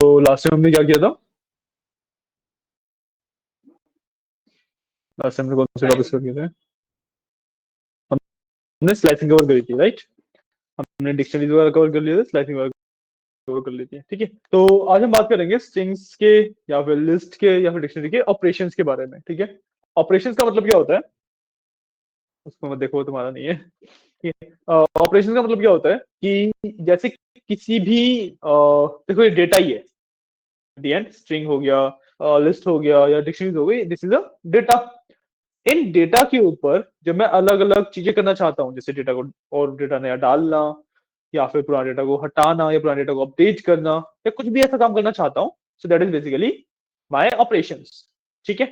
Last time हमने क्या किया था? लास्ट टाइम हमने कौन से टॉपिक्स किए थे? हमने स्लाइसिंग कवर करी थी, राइट? हमने डिक्शनरी वगैरह कवर कर लिए थे, स्लाइसिंग वगैरह कवर कर ली थी, ठीक है। तो आज हम बात करेंगे स्ट्रिंग्स के या फिर लिस्ट के या फिर डिक्शनरी के ऑपरेशंस के बारे में, ठीक है। ऑपरेशंस का मतलब क्या होता है? उसको मत देखो, तुम्हारा नहीं है, ठीक है। ऑपरेशंस का मतलब क्या होता है कि जैसे किसी भी देखो ये डेटा ही है, दी एंड स्ट्रिंग हो गया, लिस्ट हो गया या डिक्शनरी हो गई, this is a data. In data के ऊपर जब मैं अलग अलग चीजें करना चाहता हूँ, जैसे डेटा को और डेटा नया डालना, या फिर पुराने डेटा को हटाना, या पुराने डेटा को अपडेट करना, या कुछ भी ऐसा काम करना चाहता हूँ, so that is basically my operations, ठीक है।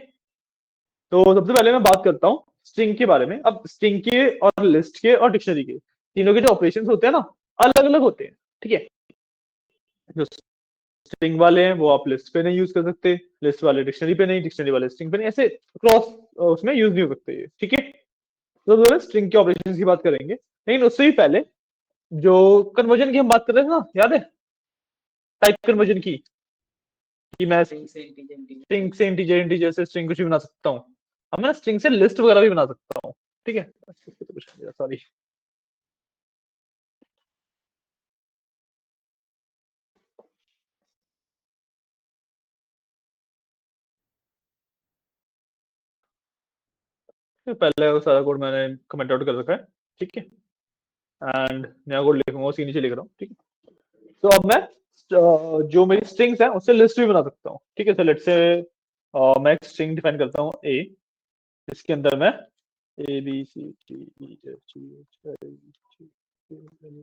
तो सबसे पहले मैं बात करता हूँ स्ट्रिंग के बारे में। अब स्ट्रिंग के और लिस्ट के और डिक्शनरी के तीनों के जो ऑपरेशंस होते हैं ना, अलग अलग होते हैं, ठीक है। जो स्ट्रिंग वाले हैं वो आप लिस्ट पे नहीं यूज कर सकते, लिस्ट वाले डिक्शनरी पे नहीं, डिक्शनरी वाले स्ट्रिंग पे नहीं, ऐसे क्रॉस उसमें यूज नहीं हो सकते ये, ठीक है। तो स्ट्रिंग के ऑपरेशंस की बात करेंगे, लेकिन उससे भी पहले जो कन्वर्जन की हम बात कर रहे थे ना, याद है? टाइप कन्वर्जन की, कि मैं स्ट्रिंग से इंटीजर, इंटीजर से स्ट्रिंग कुछ भी बना सकता हूँ। अब मैं स्ट्रिंग से लिस्ट वगैरह भी बना सकता हूँ, ठीक है। सॉरी, पहले वो सारा कोड मैंने कमेंट आउट कर रखा है, ठीक है। एंड नया कोड लिखूंगा, उसके नीचे लिख रहा हूँ, ठीक है। तो अब मैं जो मेरी स्ट्रिंग्स है उससे लिस्ट भी बना सकता हूँ, ठीक है। तो लेट्स से मैं एक स्ट्रिंग डिफाइन करता हूँ ए, इसके अंदर मैं A B C D E F G H I J K L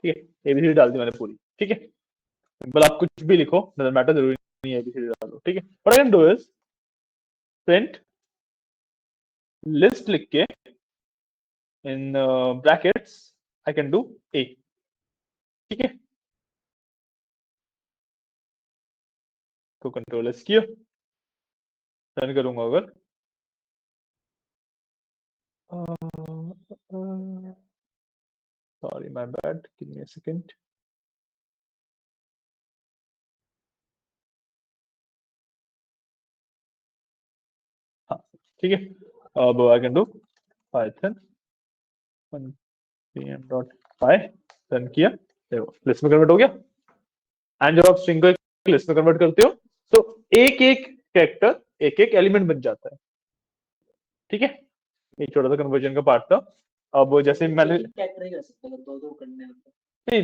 ठीक है, एबीसीडी डाल दी मैंने पूरी, ठीक है। सिंपल, आप कुछ भी लिखो, डजंट मैटर, जरूरी नहीं है एबीसीडी डाल दो, ठीक है। What I can do is print list लिख के in brackets I can do a, ठीक है। तो कंट्रोल एस किया, रन करूंगा अगर, sorry my bad, give me a second. हाँ, ठीक है। अब I can do Python pm.py, run किया, देखो लिस्ट में कन्वर्ट हो गया। एंड जब आप स्ट्रिंग को एक लिस्ट में कन्वर्ट करते हो, तो एक एक कैरेक्टर, एक एक एलिमेंट बन जाता है, ठीक है। एक छोटा सा कन्वर्जन का पार्ट था। अब जैसे मैंने नहीं,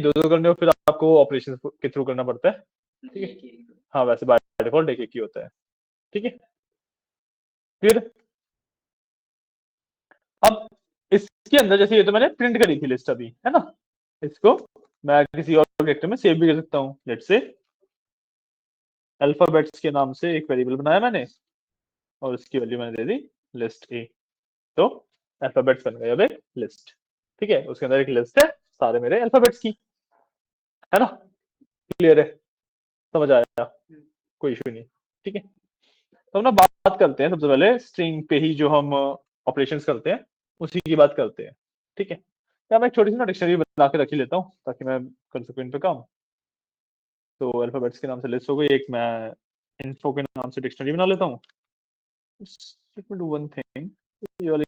दो दो करने हो फिर आपको ऑपरेशन के थ्रू करना पड़ता है, ठीक है। हाँ, वैसे बाय डिफॉल्ट एक एक ही होता है, ठीक है। फिर अब इसके अंदर जैसे ये तो मैंने प्रिंट करी थी लिस्ट अभी, है ना। इसको मैं किसी और कैरेक्टर में सेव भी कर सकता हूँ, लेट्स से अल्फाबेट्स के नाम से एक वेरिएबल बनाया मैंने, और उसकी वैल्यू मैंने दे दी लिस्ट ए। तो अल्फाबेट्स बन गए अब एक लिस्ट, ठीक है। उसके अंदर एक लिस्ट है सारे मेरे अल्फाबेट्स की, है ना। क्लियर है, समझ आया, कोई इशू नहीं, ठीक है। तो हम ना बात करते हैं सबसे पहले स्ट्रिंग पे ही जो हम ऑपरेशंस करते हैं उसी की बात करते हैं, ठीक है। या मैं एक छोटी सी ना डिक्शनरी बना के रख ही लेता हूँ ताकि मैं कर सकूँ इन पे काम। तो अल्फाबेट्स के नाम से लिस्ट हो गई एक, मैं इन्फो के नाम से डिक्शनरी बना लेता हूँ। Let me do one thing, ये वाली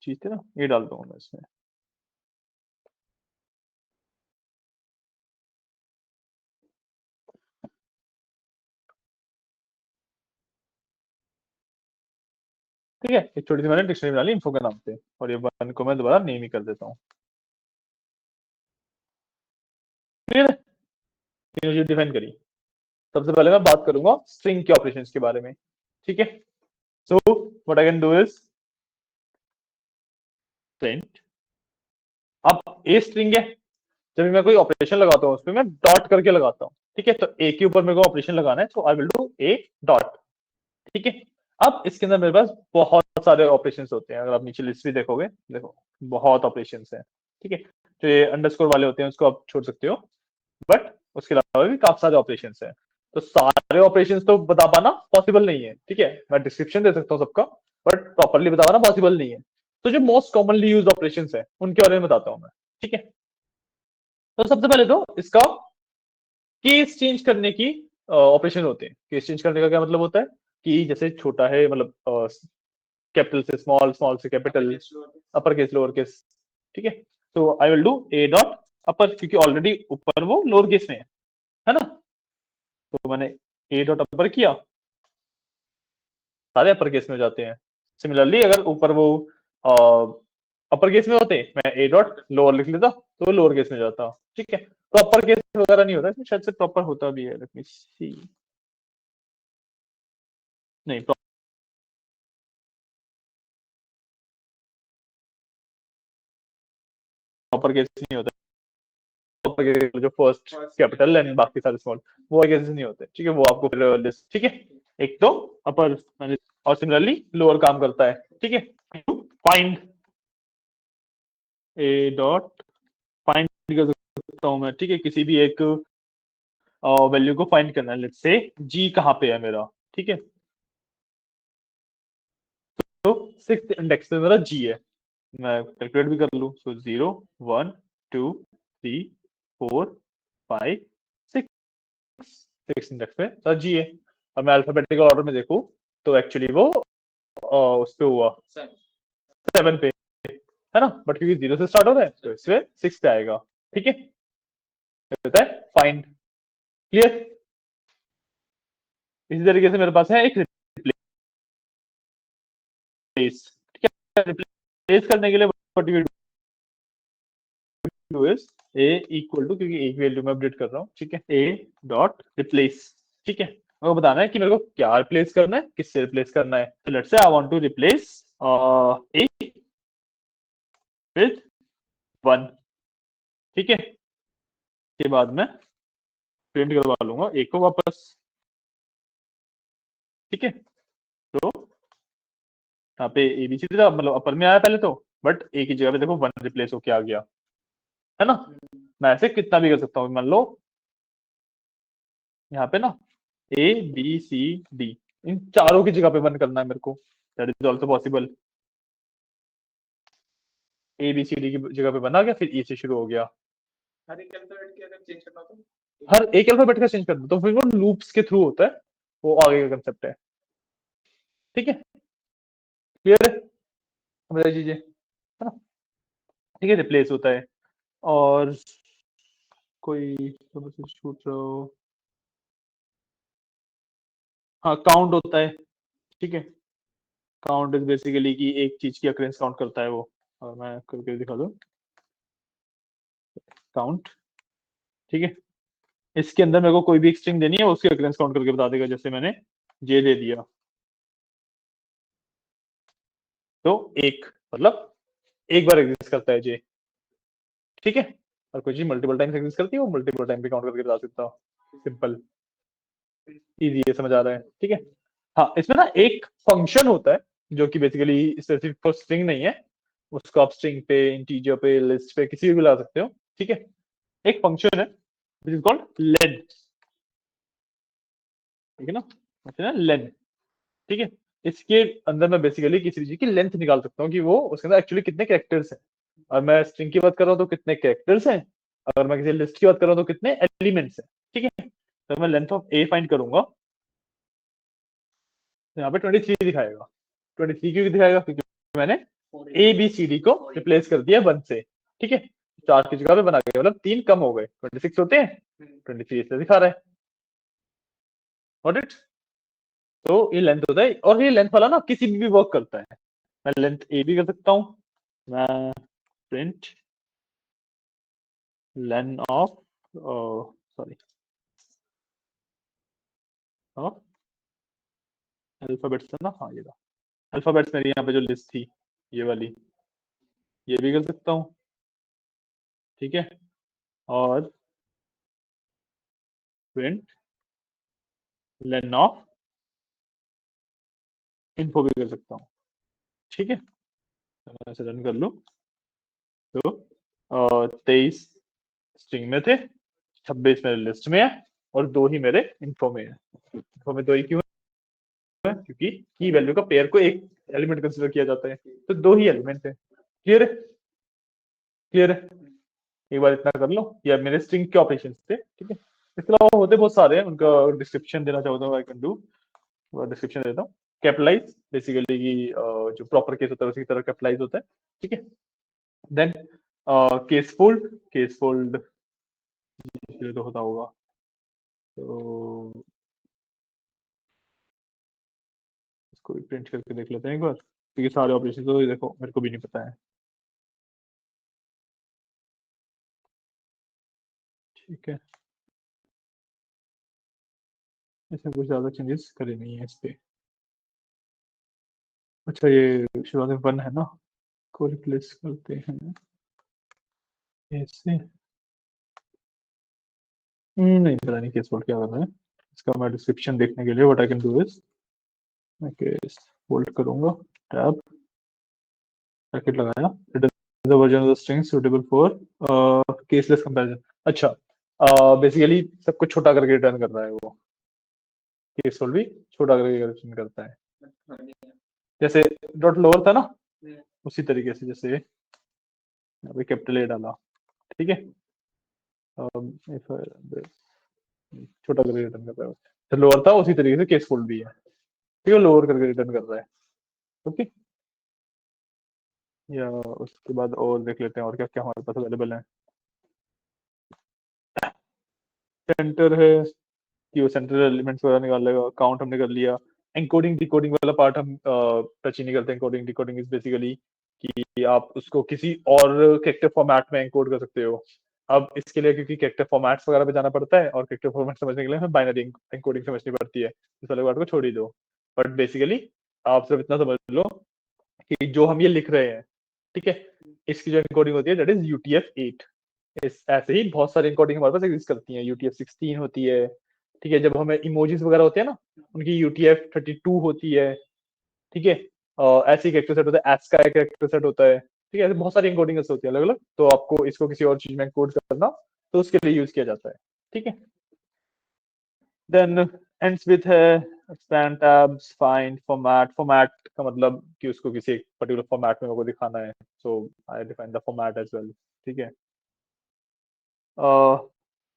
चीज थी ना, ये डाल दूंगा मैं इसमें, ठीक है। एक छोटी सी मैंने डिक्शनरी बना ली इन्फो के नाम से, और ये वन को मैं दोबारा नेम ही कर देता हूँ, क्लियर है। तीनों चीज डिफाइन करी। सबसे पहले मैं बात करूंगा स्ट्रिंग के ऑपरेशंस के बारे में, ठीक है। So what I can do is print, अब ए स्ट्रिंग है, जब मैं कोई ऑपरेशन लगाता हूँ उसमें मैं डॉट करके लगाता हूँ, ठीक है। तो ए के ऊपर मेरे को ऑपरेशन लगाना है, तो I will do a dot, ठीक है। अब इसके अंदर मेरे पास बहुत सारे ऑपरेशन होते हैं, अगर आप नीचे लिस्ट भी देखोगे, देखो बहुत ऑपरेशन है, ठीक है। तो ये अंडरस्कोर वाले होते हैं उसको आप छोड़ सकते हो, बट उसके अलावा भी काफी सारे ऑपरेशन हैं। तो सारे ऑपरेशन तो बता पाना पॉसिबल नहीं है, ठीक है। मैं डिस्क्रिप्शन दे सकता हूँ सबका, बट प्रॉपरली बता पाना पॉसिबल नहीं है। तो जो मोस्ट कॉमनली यूज ऑपरेशन है उनके बारे में बताता हूँ मैं, ठीक है। तो सबसे पहले तो इसका केस चेंज करने की ऑपरेशन होते हैं। केस चेंज करने का क्या मतलब होता है कि जैसे छोटा है, मतलब कैपिटल से स्मॉल, स्मॉल से capital, upper case lower case, ठीक है। तो I will do a dot upper, क्योंकि ऑलरेडी ऊपर वो लोअर केस में है ना। तो मैंने ए डॉट अपर किया, सारे अपर केस में हो जाते हैं। सिमिलरली अगर ऊपर वो अपर केस में होते, मैं ए डॉट लोअर लिख लेता तो वो लोअर केस में जाता, ठीक है। तो अपर केस वगैरह नहीं होता इसमें, शायद से प्रॉपर होता भी है, लेट मी सी। नहीं, प्रॉपर केस नहीं होता। प्रॉपर केस जो फर्स्ट कैपिटल एंड बाकी सारे स्मॉल, वो केसेस नहीं होते, ठीक है। वो आपको फिर लिस्ट, ठीक है। एक तो अपर, और सिमिलरली लोअर काम करता है, ठीक है। फाइंड ए डॉट, फाइंड कर सकता हूं मैं, ठीक है, किसी भी एक वैल्यू को फाइंड करना है। लेट्स से जी कहाँ पे है मेरा, ठीक है। तो सिक्स इंडेक्स पे मेरा जी है, मैं कैलकुलेट भी कर लूं। सो 0 1 2 3 4 5 6, सिक्स इंडेक्स पे सर जी है। और मैं अल्फाबेटिकल ऑर्डर में देखूं तो एक्चुअली वो उस पे हुआ 7 पे, है ना। बट क्योंकि 0 से स्टार्ट हो रहा है तो इसमें 6 पे आएगा, ठीक है। होता है फाइंड, क्लियर। इसी तरीके से मेरे पास है एक रिप्लेस, ठीक है। रिप्लेस करने के लिए what you do is A equal to, क्योंकि एक वैल्यू में अपडेट कर रहा हूँ, ठीक है, ए डॉट रिप्लेस, ठीक है। मेरे को बताना है कि मेरे को क्या रिप्लेस करना है, किससे रिप्लेस करना है। तो let's say I want to replace A with 1, ठीक है। के बाद में प्रिंट करवा लूंगा ए को वापस, ठीक है। तो यहाँ पे एबीसी था, मतलब अपर में आया पहले तो, बट ए की जगह पे देखो 1 रिप्लेस होके आ गया, है ना। मैं ऐसे कितना भी कर सकता हूँ, मान लो यहाँ पे ना ए बी सी डी, इन चारों की जगह पे 1 करना है मेरे को, that is also possible. A B C D की जगह पे बना गया, फिर ई से शुरू हो गया। हर एक अल्फाबेट का अगर चेंज करना हो तो हर एक अल्फाबेट का चेंज करना तो फिर वो लूप्स के थ्रू होता है, वो आगे का कंसेप्ट है, ठीक है। क्लियर है, समझ लीजिए, है ना। ठीक है, रिप्लेस होता है। और कोई छूट रहा हो, हाँ काउंट होता है, ठीक है। काउंट इज बेसिकली कि एक चीज की अक्रेंस काउंट करता है वो। और मैं करके दिखा दूं, काउंट, ठीक है। इसके अंदर मेरे को कोई भी एक स्ट्रिंग देनी है, उसकी अक्रेंस काउंट करके बता देगा। जैसे मैंने जे दे दिया तो एक, मतलब एक बार एग्जिस्ट करता है जे, ठीक है। और कोई चीज मल्टीपल टाइम्स एग्जिस्ट करती है, वो मल्टीपल टाइम पे काउंट करके बता सकता हूँ। सिंपल, इजी है, समझ आ रहा है, ठीक है। हाँ, इसमें ना एक फंक्शन होता है जो कि बेसिकली स्पेसिफिक फॉर स्ट्रिंग नहीं है, उसको आप स्ट्रिंग पे, इंटीजर पे, लिस्ट पे, किसी भी ला सकते हो, ठीक है। एक फंक्शन है विच इज कॉल्ड लेन, ठीक है ना, मतलब ना लेन, ठीक है। इसके अंदर मैं बेसिकली किसी चीज की लेंथ निकाल सकता हूँ कि वो उसके अंदर एक्चुअली कितने कैरेक्टर्स हैं। और मैं स्ट्रिंग की बात कर रहा हूँ तो कितने कैरेक्टर्स हैं, अगर मैं किसी लिस्ट की बात कर रहा हूँ तो कितने एलिमेंट्स हैं, ठीक है। तो मैं लेंथ ऑफ ए फाइंड करूंगा, तो यहाँ पे 23 दिखाएगा। 23 क्यों दिखाएगा, क्योंकि मैंने ए बी सी डी को रिप्लेस कर दिया 1 से, ठीक है। 4 की जगह पे बना के, मतलब 3 कम हो गए, 26 होते हैं, 23 इसलिए दिखा रहा है। Got it. तो ये लेंथ होता है, और ये लेंथ वाला ना किसी भी वर्क करता है। मैं लेंथ ए भी कर सकता हूँ, मैं print lane of, sorry, of alphabets है ना, हाँ ये था अल्फाबेट्स। मेरी यहाँ पे जो लिस्ट थी ये वाली, ये भी कर सकता हूँ, ठीक है। और प्रिंट लेन ऑफ इन्फो भी कर सकता हूँ, ठीक है। तो मैं ऐसे रन कर लूँ तो 23 स्ट्रिंग में थे, 26 मेरे लिस्ट में है, और 2 ही मेरे इन्फो में है। इन्फो में 2 ही क्यों है, क्योंकि की वैल्यू का पेयर को एक एलिमेंट कंसिडर किया जाता है। तो दो ही एलिमेंट है। क्लियर है? क्लियर है? एक बार इतना कर लो, या मेरे स्ट्रिंग के ऑपरेशन थे, ठीक है। इसके अलावा होते बहुत सारे हैं, उनका डिस्क्रिप्शन देना चाहता हूँ, आई कैन डू, डिस्क्रिप्शन देता हूँ। कैपिटलाइज बेसिकली जो प्रॉपर केस होता है उसी की तरह कैपिटलाइज होता है, ठीक है। Then case fold, case fold तो होता होगा, तो इसको भी प्रिंट करके देख लेते हैं एक बार, क्योंकि सारे ऑपरेशन तो देखो मेरे को भी नहीं पता है, ठीक है। इसमें कुछ ज्यादा चेंजेस करे नहीं है इस पे। अच्छा ये शुरुआत में वन है ना, को रिप्लेस करते हैं ऐसे। नहीं पता नहीं केस फोल्ड क्या करना है। इसका मैं डिस्क्रिप्शन देखने के लिए what I can do is, मैं केस फोल्ड करूंगा, टैब, ब्रैकेट लगाया, return the version of the string suitable for caseless comparison. अच्छा बेसिकली सब कुछ छोटा करके रिटर्न कर रहा है वो, केस फोल्ड भी छोटा करके रिटर्न करता है। जैसे डॉट लोअर था ना, उसी तरीके से, जैसे यहाँ पे कैपिटल ए डाला, ठीक है। छोटा करके रिटर्न कर रहा है, तो लोअर था उसी तरीके से केस फोल्ड भी है, ठीक है, लोअर करके रिटर्न कर रहा है। ओके, या उसके बाद और देख लेते हैं और क्या क्या हमारे पास अवेलेबल है। सेंटर है कि वो सेंटर एलिमेंट्स वगैरह निकाल लेगा, काउंट हमने कर लिया। एनकोडिंग डिकोडिंग वाला पार्ट हम टच ही नहीं करते। एनकोडिंग डिकोडिंग इज बेसिकली कि आप उसको किसी और कैरेक्टर फॉर्मेट में एनकोड कर सकते हो। अब इसके लिए क्योंकि कैरेक्टर फॉर्मेट्स वगैरह पे जाना पड़ता है, और कैरेक्टर फॉर्मेट समझने के लिए हमें बाइनरी एनकोडिंग समझनी पड़ती है, इस वाले पार्ट को छोड़ ही दो। बट बेसिकली आप सिर्फ इतना समझ लो कि जो हम ये लिख रहे हैं, ठीक है, इसकी जो एनकोडिंग होती है दैट इज UTF-8। इस ऐसे ही बहुत सारी एनकोडिंग हमारे पास एग्जिस्ट करती हैं। UTF-16 होती है, ठीक है। जब हमें इमोजीज वगैरह होते हैं ना, उनकी UTF-32 होती है, ठीक है। ऐसे ही कैरेक्टर सेट होता है, एस का एक कैरेक्टर सेट होता है, ठीक है। ऐसे बहुत सारी एनकोडिंग होती है अलग अलग, तो आपको इसको किसी और चीज में एनकोड करना, तो उसके लिए यूज किया जाता है, ठीक है। देन एंड्स विथ है expand tabs, find format। format का मतलब कि उसको किसी एक पर्टिकुलर फॉर्मेट में मेरे को दिखाना है, so I define the format as well, ठीक है।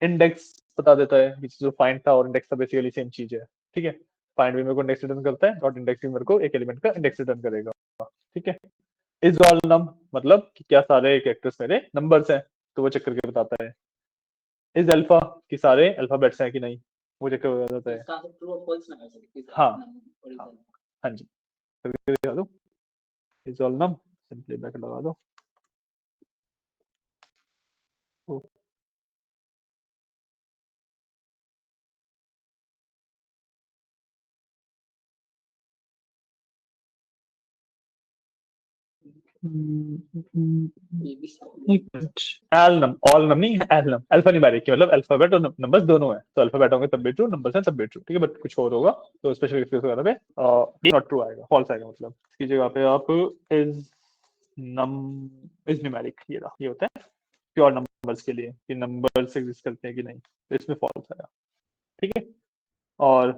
इंडेक्स बता देता है कि जो फाइंड था और इंडेक्स था बेसिकली सेम चीज है, ठीक है। फाइंड भी मेरे को इंडेक्स रिटर्न करता है, डॉट इंडेक्स भी मेरे को एक एलिमेंट का इंडेक्स रिटर्न करेगा, ठीक है। इज ऑल नम मतलब कि क्या सारे कैरेक्टर्स मेरे नंबर्स हैं, तो वो चेक करके बताता है। इज अल्फा कि सारे अल्फाबेट्स हैं कि नहीं, वो चेक करके बताता है। हाँ हाँ, हाँ जी, करके दिखा दो। Isalnum, simply back लगा दो। एल नम, ऑल नम नहीं, एल नम, अल्फा न्यूमेरिक की मतलब अल्फाबेट और नंबर्स दोनों है, तो अल्फाबेट होंगे तब भी ट्रू, नंबर्स हैं तब भी ट्रू, ठीक है। बट कुछ और होगा तो स्पेशल केस वगैरह पे नॉट ट्रू आएगा, फॉल्स आएगा। मतलब इसकी जगह पे आप इज नम, इज न्यूमेरिक, ये रहा, ये होता है प्योर नंबर्स के लिए कि नंबर्स एग्जिस्ट करते हैं कि नहीं, तो इसमें फॉल्स आया, ठीक है। और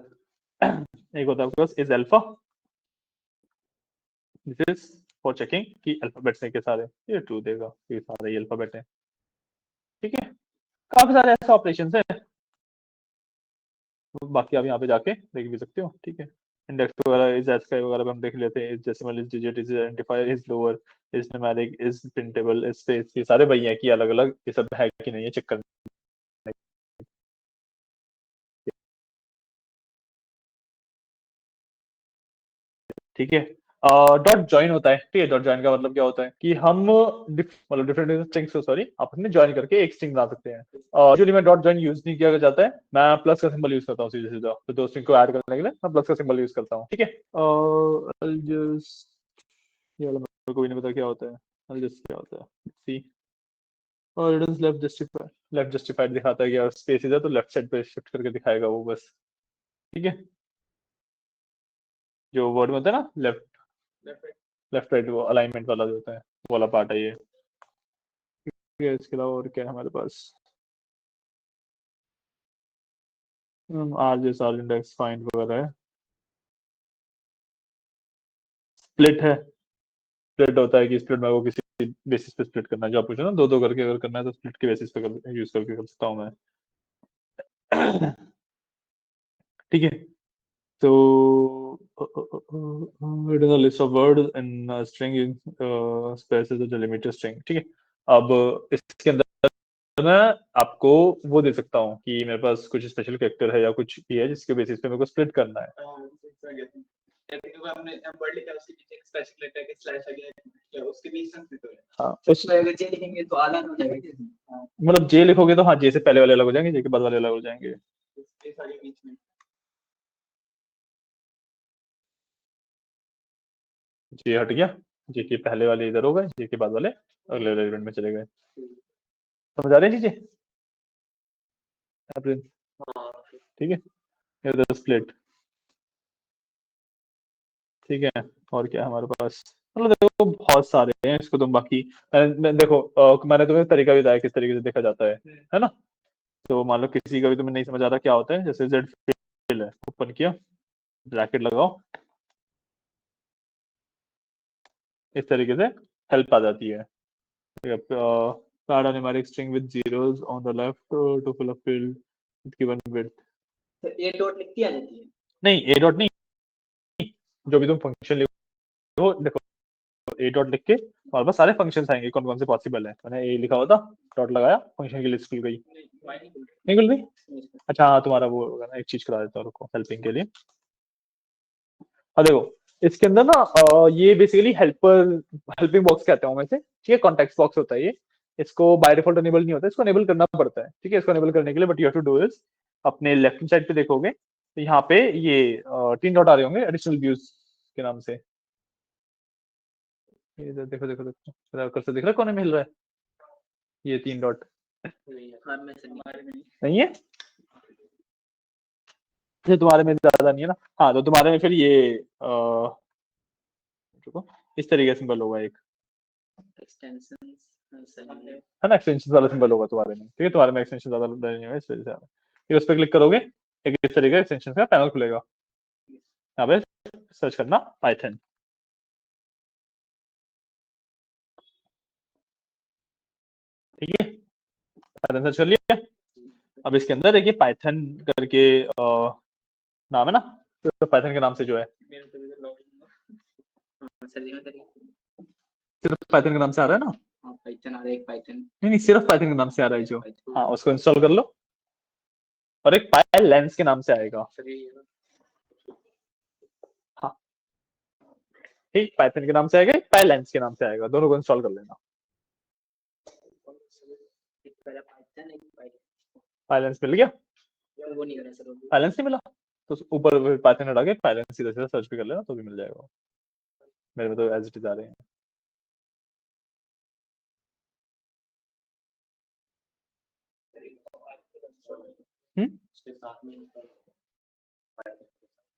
एक होता है आपके पास is alpha, this is for checking कि अल्फाबेट्स हैं के सारे, ये ट्रू देगा कि सारे ही अल्फाबेट हैं, ठीक है। काफी सारे ऐसे ऑपरेशन है, बाकी आप यहाँ पे जाके देख भी सकते हो, ठीक है। इंडेक्स वगैरह इज एस्काई वगैरह पे हम देख लेते हैं, is decimal, is digit, is identifier, is lower, is numeric, is printable, is space, ये सारे वही है कि अलग अलग ये सब है कि नहीं, ये चेक करना है, ठीक है। डॉट ज्वाइन होता है, ठीक है। डॉट ज्वाइन का मतलब क्या होता है कि हम मतलब डिफरेंट स्ट्रिंग्स को, सॉरी, आपस में ज्वाइन करके एक स्ट्रिंग बना सकते हैं। यूजुअली मैं डॉट ज्वाइन यूज नहीं किया जाता है, मैं प्लस का सिंबल यूज करता हूँ सीधे सीधा, तो दो स्ट्रिंग को ऐड करने के लिए मैं प्लस का सिंबल यूज करता हूँ, ठीक है। जस्ट ये वाला मेरे को भी नहीं पता क्या होता है, जस्ट क्या होता है, सी। और it is left justified, left justified दिखाता है कि स्पेस है तो लेफ्ट साइड पे शिफ्ट करके दिखाएगा वो, बस, ठीक है। जो वर्ड में होता है ना लेफ्ट, लेफ्ट राइट, वो अलाइनमेंट वाला जो होता है वो वाला पार्ट है ये, ठीक है। इसके अलावा और क्या है हमारे पास, आर जे सार इंडेक्स फाइंड वगैरह है। स्प्लिट है, स्प्लिट होता है कि स्प्लिट मेरे को किसी बेसिस पे स्प्लिट करना है, जो आप पूछो ना दो दो करके अगर करना है तो स्प्लिट के बेसिस पे यूज करके कर सकता हूँ मैं। ठीक है, तो it is a list of word in string in space is a delimited string. ठीक है, अब इसके अंदर मैं आपको वो दे सकता हूँ कि मेरे पास कुछ स्पेशल कैरेक्टर है या कुछ भी है जिसके बेसिस पे मेरे को स्प्लिट करना है। हाँ, मतलब जे लिखोगे तो हाँ जे से पहले वाले अलग हो जाएंगे, जे के बाद वाले अलग हो जाएंगे। जे हट गया, जे के पहले वाले इधर हो गए, जे के बाद वाले अगले वाले इवेंट में चले गए। समझ आ रही है चीजें? ठीक है, ये स्प्लिट। ठीक है, और क्या है हमारे पास, मतलब देखो बहुत सारे हैं, इसको तुम बाकी देखो मैंने तुम्हें तरीका भी बताया किस तरीके से देखा जाता है ना। तो मान लो किसी का भी तुम्हें नहीं समझ आ रहा क्या होता है, जैसे जेड फिल है, ओपन किया, ब्रैकेट लगाओ, इस तरीके से हेल्प आ जाती है। Add a numeric string with zeros on the left to fill a field with given width। तो ए डॉट लिख के आ जाती है? नहीं, ए डॉट नहीं, जो भी तुम फंक्शन लिखो, देखो ए डॉट लिख के हमारे पास सारे फंक्शंस आएंगे कौन कौन से पॉसिबल है। मैंने ए लिखा हुआ था, डॉट लगाया, फंक्शन की लिस्ट खुल गई। नहीं खुल गई? अच्छा हाँ, तुम्हारा वो होगा ना, एक चीज करा देता हूँ रुको हेल्पिंग के लिए। हाँ देखो, इसके अंदर ना ये बेसिकली हेल्पर, हेल्पिंग बॉक्स कहते हैं वैसे, ठीक है, कॉन्टेक्स्ट बॉक्स होता है ये। इसको बाय डिफॉल्ट अनेबल नहीं होता, इसको अनेबल करना पड़ता है। ठीक है, इसको अनेबल करने के लिए but you have to do is, अपने लेफ्ट हैंड साइड पे देखोगे तो यहाँ पे ये 3 डॉट आ रहे होंगे एडिशनल व्यूज के नाम से। ये इधर देखो देखो देखो, कर्सर दिख रहा है कोने में हिल रहा है, ये 3 डॉट नहीं है, ये तुम्हारे में ज्यादा नहीं है ना। हाँ तो तुम्हारे में फिर ये रुको, इस तरीके से सिंबल होगा एक, है ना, एक्सटेंशन वाला सिंबल होगा तुम्हारे में। ठीक है, तुम्हारे में एक्सटेंशन ज्यादा नहीं है इस वजह से आ रहा है। फिर उस पर क्लिक करोगे, एक इस तरीके का एक्सटेंशन का पैनल खुलेगा, यहाँ पे सर्च करना पाइथन। ठीक है, पाइथन सर्च कर लिया। अब इसके अंदर देखिए पाइथन करके नाम है ना, तो पाइथन के नाम से जो है सिर्फ पाइथन के नाम से आ रहा है ना, पाइथन आ रहा है, एक पाइथन नहीं, सिर्फ पाइथन के नाम से आ रहा है जो। हाँ, उसको इंस्टॉल कर लो, और एक पाई लेंस के नाम से आएगा। हाँ ठीक, पाइथन के नाम से आएगा, एक पाई लेंस के नाम से आएगा, दोनों को इंस्टॉल कर लेना। पाइलेंस मिल गया? पाइलेंस नहीं मिला तो ऊपर पाइथन हटा के पाइलेंस सीधा सीधा सर्च भी कर लेना तो भी मिल जाएगा। मेरे में तो एज इट इज आ रहे हैं।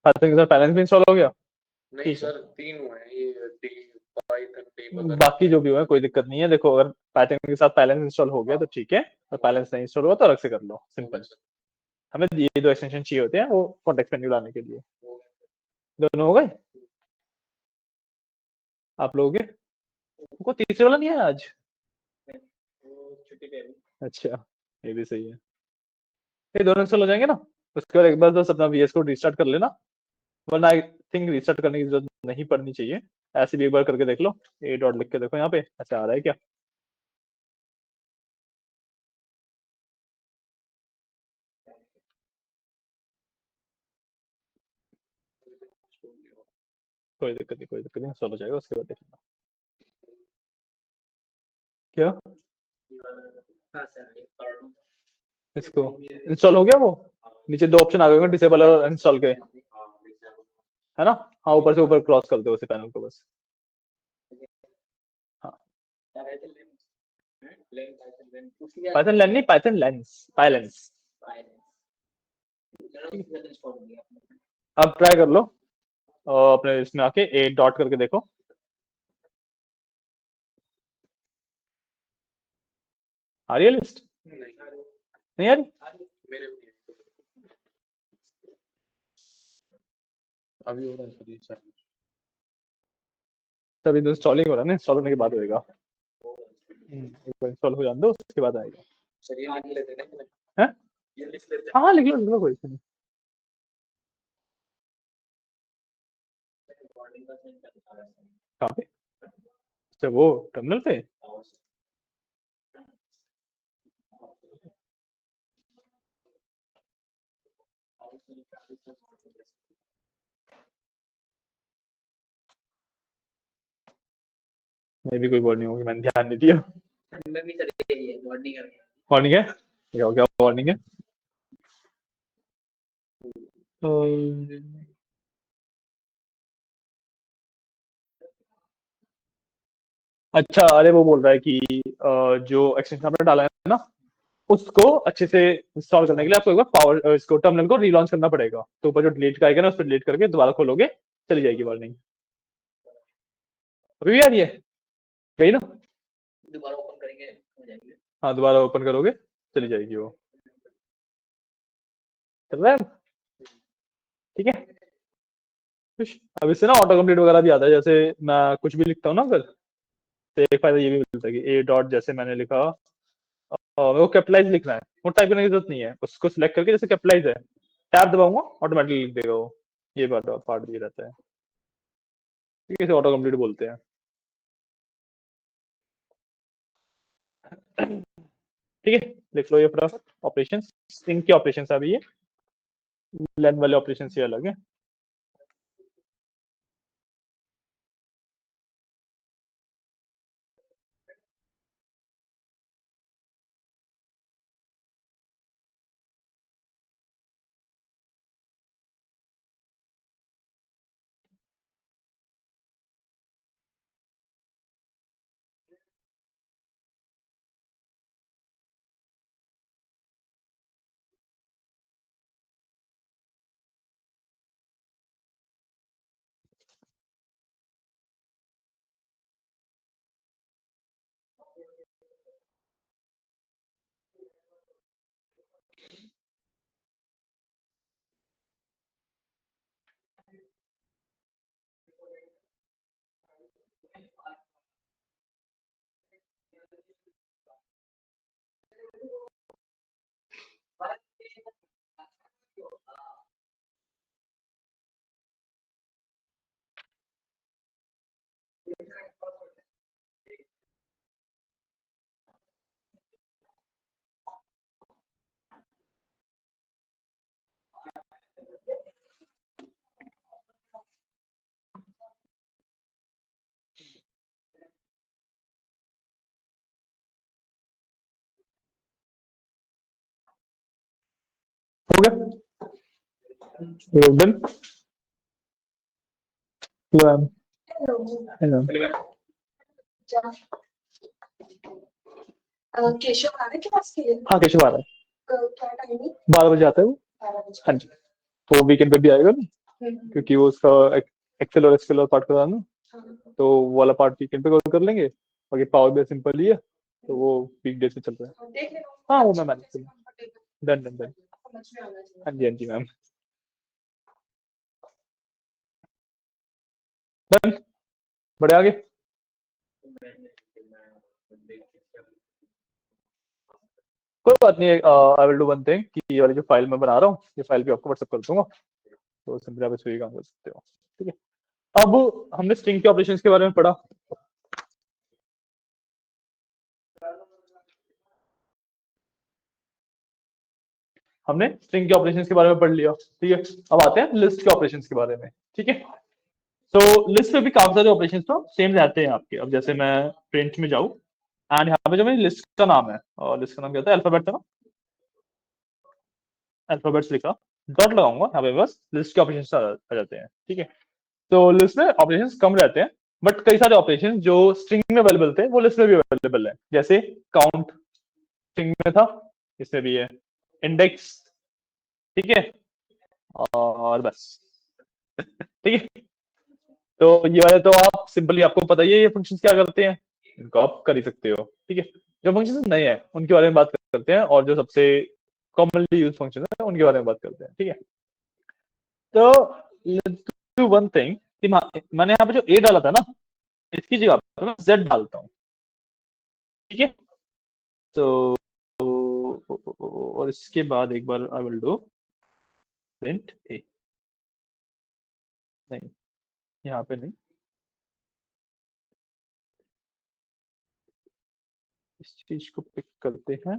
पाइथन के साथ पाइलेंस भी इंस्टॉल हो गया? नहीं सर, 3 हुए हैं ये, डी पाइथन डी बाकी जो भी हुआ कोई दिक्कत नहीं है। देखो अगर पाइथन के साथ पाइलेंस इंस्टॉल हो गया तो ठीक है, और पाइलेंस नहीं इंस्टॉल हुआ तो अलग से कर लो, सिंपल। हमें ये दो एक्सटेंशन चाहिए होते हैं वो कॉन्टेक्स्ट मेन्यू लाने के लिए। दोनों हो गए आप लोगों के? को तीसरे वाला नहीं है आज? अच्छा, ये भी सही है। ये दोनों इंस्टॉल हो जाएंगे ना, उसके बाद एक बार बस अपना वीएस कोड रिस्टार्ट कर लेना, वरना आई थिंक रिस्टार्ट करने की जरूरत नहीं पड़नी चाहिए। ऐसे भी एक बार करके देख लो, ए डॉट लिख के देखो यहाँ पे ऐसा आ रहा है क्या। कोई दिक्कत नहीं, कोई दिक्कत नहीं, इंस्टॉल हो जाएगा उसके बाद देखना। क्या इसको इंस्टॉल हो गया वो? नीचे दो ऑप्शन आ गए डिसेबल और इंस्टॉल के, है ना? हाँ, ऊपर से ऊपर क्रॉस कर दो उसे पैनल को बस। हाँ, पाइथन लेन नहीं, पाइथन लेंस, पाइलेंस। अब ट्राई कर लो अपने इसमें आके ए डॉट करके देखो। आ रही है लिस्ट? नहीं आ रही? अभी हो रहा है सर ये तभी तो इंस्टॉलिंग हो रहा है ना, इंस्टॉल होने के बाद होएगा। एक बार इंस्टॉल हो जाने दो, उसके बाद आएगा। चलिए लिख लेते हैं ना, हैं? ये लिख लेते हैं। हाँ लिख लो कोई इशू नहीं। कहाँ पे? अच्छा वो टर्मिनल पे। मैं भी कोई वार्निंग होगी, मैंने ध्यान नहीं दिया। मैं भी चलिए ये वार्निंग है। वार्निंग है क्या? हो गया वार्निंग है? तो अच्छा, अरे वो बोल रहा है कि जो एक्सटेंशन आपने डाला है ना, उसको अच्छे से इंस्टॉल करने के लिए आपको एक बार पावर इसको टर्मिनल को रीलॉन्च करना पड़ेगा। तो ऊपर जो डिलीट का आएगा ना, उस पर डिलीट करके दोबारा खोलोगे, चली जाएगी वार्निंग। अभी भी आ रही है? गई ना? दोबारा ओपन करेंगे हो जाएगी। हाँ दोबारा ओपन करोगे चली जाएगी वो। चल रहा है? ठीक है। अब इससे ना ऑटो कंप्लीट वगैरह भी आता है, जैसे मैं कुछ भी लिखता हूँ ना अगर, तो एक फायदा ये भी मिलता है कि ए डॉट जैसे मैंने लिखा, वो कैपिटलाइज लिखना है, वो टाइप करने की जरूरत नहीं है, उसको सिलेक्ट करके जैसे कैपिटलाइज है, टैब दबाऊंगा ऑटोमेटिकली लिख देगा वो। ये पार्ट भी रहता है, ठीक है, इसे ऑटो कंप्लीट बोलते हैं। ठीक है, लिख लो ये फटाफट। ऑपरेशन स्ट्रिंग के ऑपरेशन अभी ये लेन वाले ऑपरेशन से अलग है। हो गया डन। हेलो। केशव आ रहा है क्लास के लिए? हाँ केशव आ रहा है, क्या टाइमिंग? 12 बजे आता है वो। 12 बजे। हाँ जी, तो वीकेंड पे भी आएगा ना, क्योंकि वो उसका एक्सेल और एसक्यूएल और पार्ट कराना, तो वो वाला पार्ट वीकेंड पे कर लेंगे। बाकी पावर भी सिंपल ही है, तो वो वीकडे से चल रहा है। देख लेना। हाँ वो मैं मैनेज कर लूँ। Done done done. समझ में आना चाहिए। हाँ जी मैम। डन, बड़े आगे। कोई बात नहीं, आई विल डू वन थिंग कि ये वाली जो फाइल मैं बना रहा हूँ, ये फाइल भी आपको व्हाट्सएप कर दूंगा, तो सिंपली आप इस पे काम कर सकते हो। ठीक है, अब हमने स्ट्रिंग के ऑपरेशंस के बारे में पढ़ा। हमने स्ट्रिंग के ऑपरेशंस के बारे में पढ़ लिया, ठीक है। अब आते हैं लिस्ट के ऑपरेशंस के बारे में, ठीक है। तो लिस्ट में भी काफी सारे ऑपरेशंस तो सेम रहते हैं आपके। अब जैसे मैं प्रिंट में जाऊँ एंड यहाँ पे जो मेरी लिस्ट का नाम है, और लिस्ट का नाम क्या था, अल्फाबेट था ना, अल्फाबेट्स लिखा, डॉट लगाऊंगा यहाँ पे, बस लिस्ट के ऑपरेशंस आ जाते हैं, ठीक है। तो लिस्ट में ऑपरेशंस कम रहते हैं, बट कई सारे ऑपरेशन जो स्ट्रिंग में अवेलेबल थे वो लिस्ट में भी अवेलेबल है। जैसे काउंट स्ट्रिंग में था, इसमें भी है, इंडेक्स, ठीक है, और बस ठीक है। तो ये वाले तो आप सिंपली, आपको पता ही है ये फंक्शंस क्या करते हैं, इनको आप कर ही सकते हो, ठीक है। जो फंक्शंस नए हैं उनके बारे में बात करते हैं, और जो सबसे कॉमनली यूज फंक्शन है उनके बारे में बात करते हैं, ठीक है। तो लेट्स डू वन थिंग कि मैंने यहाँ पे जो ए डाला था ना, इसकी जगह पे मैं z डालता हूँ, ठीक है। तो और इसके बाद एक बार आई विल डू प्रिंट ए, नहीं यहाँ पे नहीं, इस चीज को पिक करते हैं,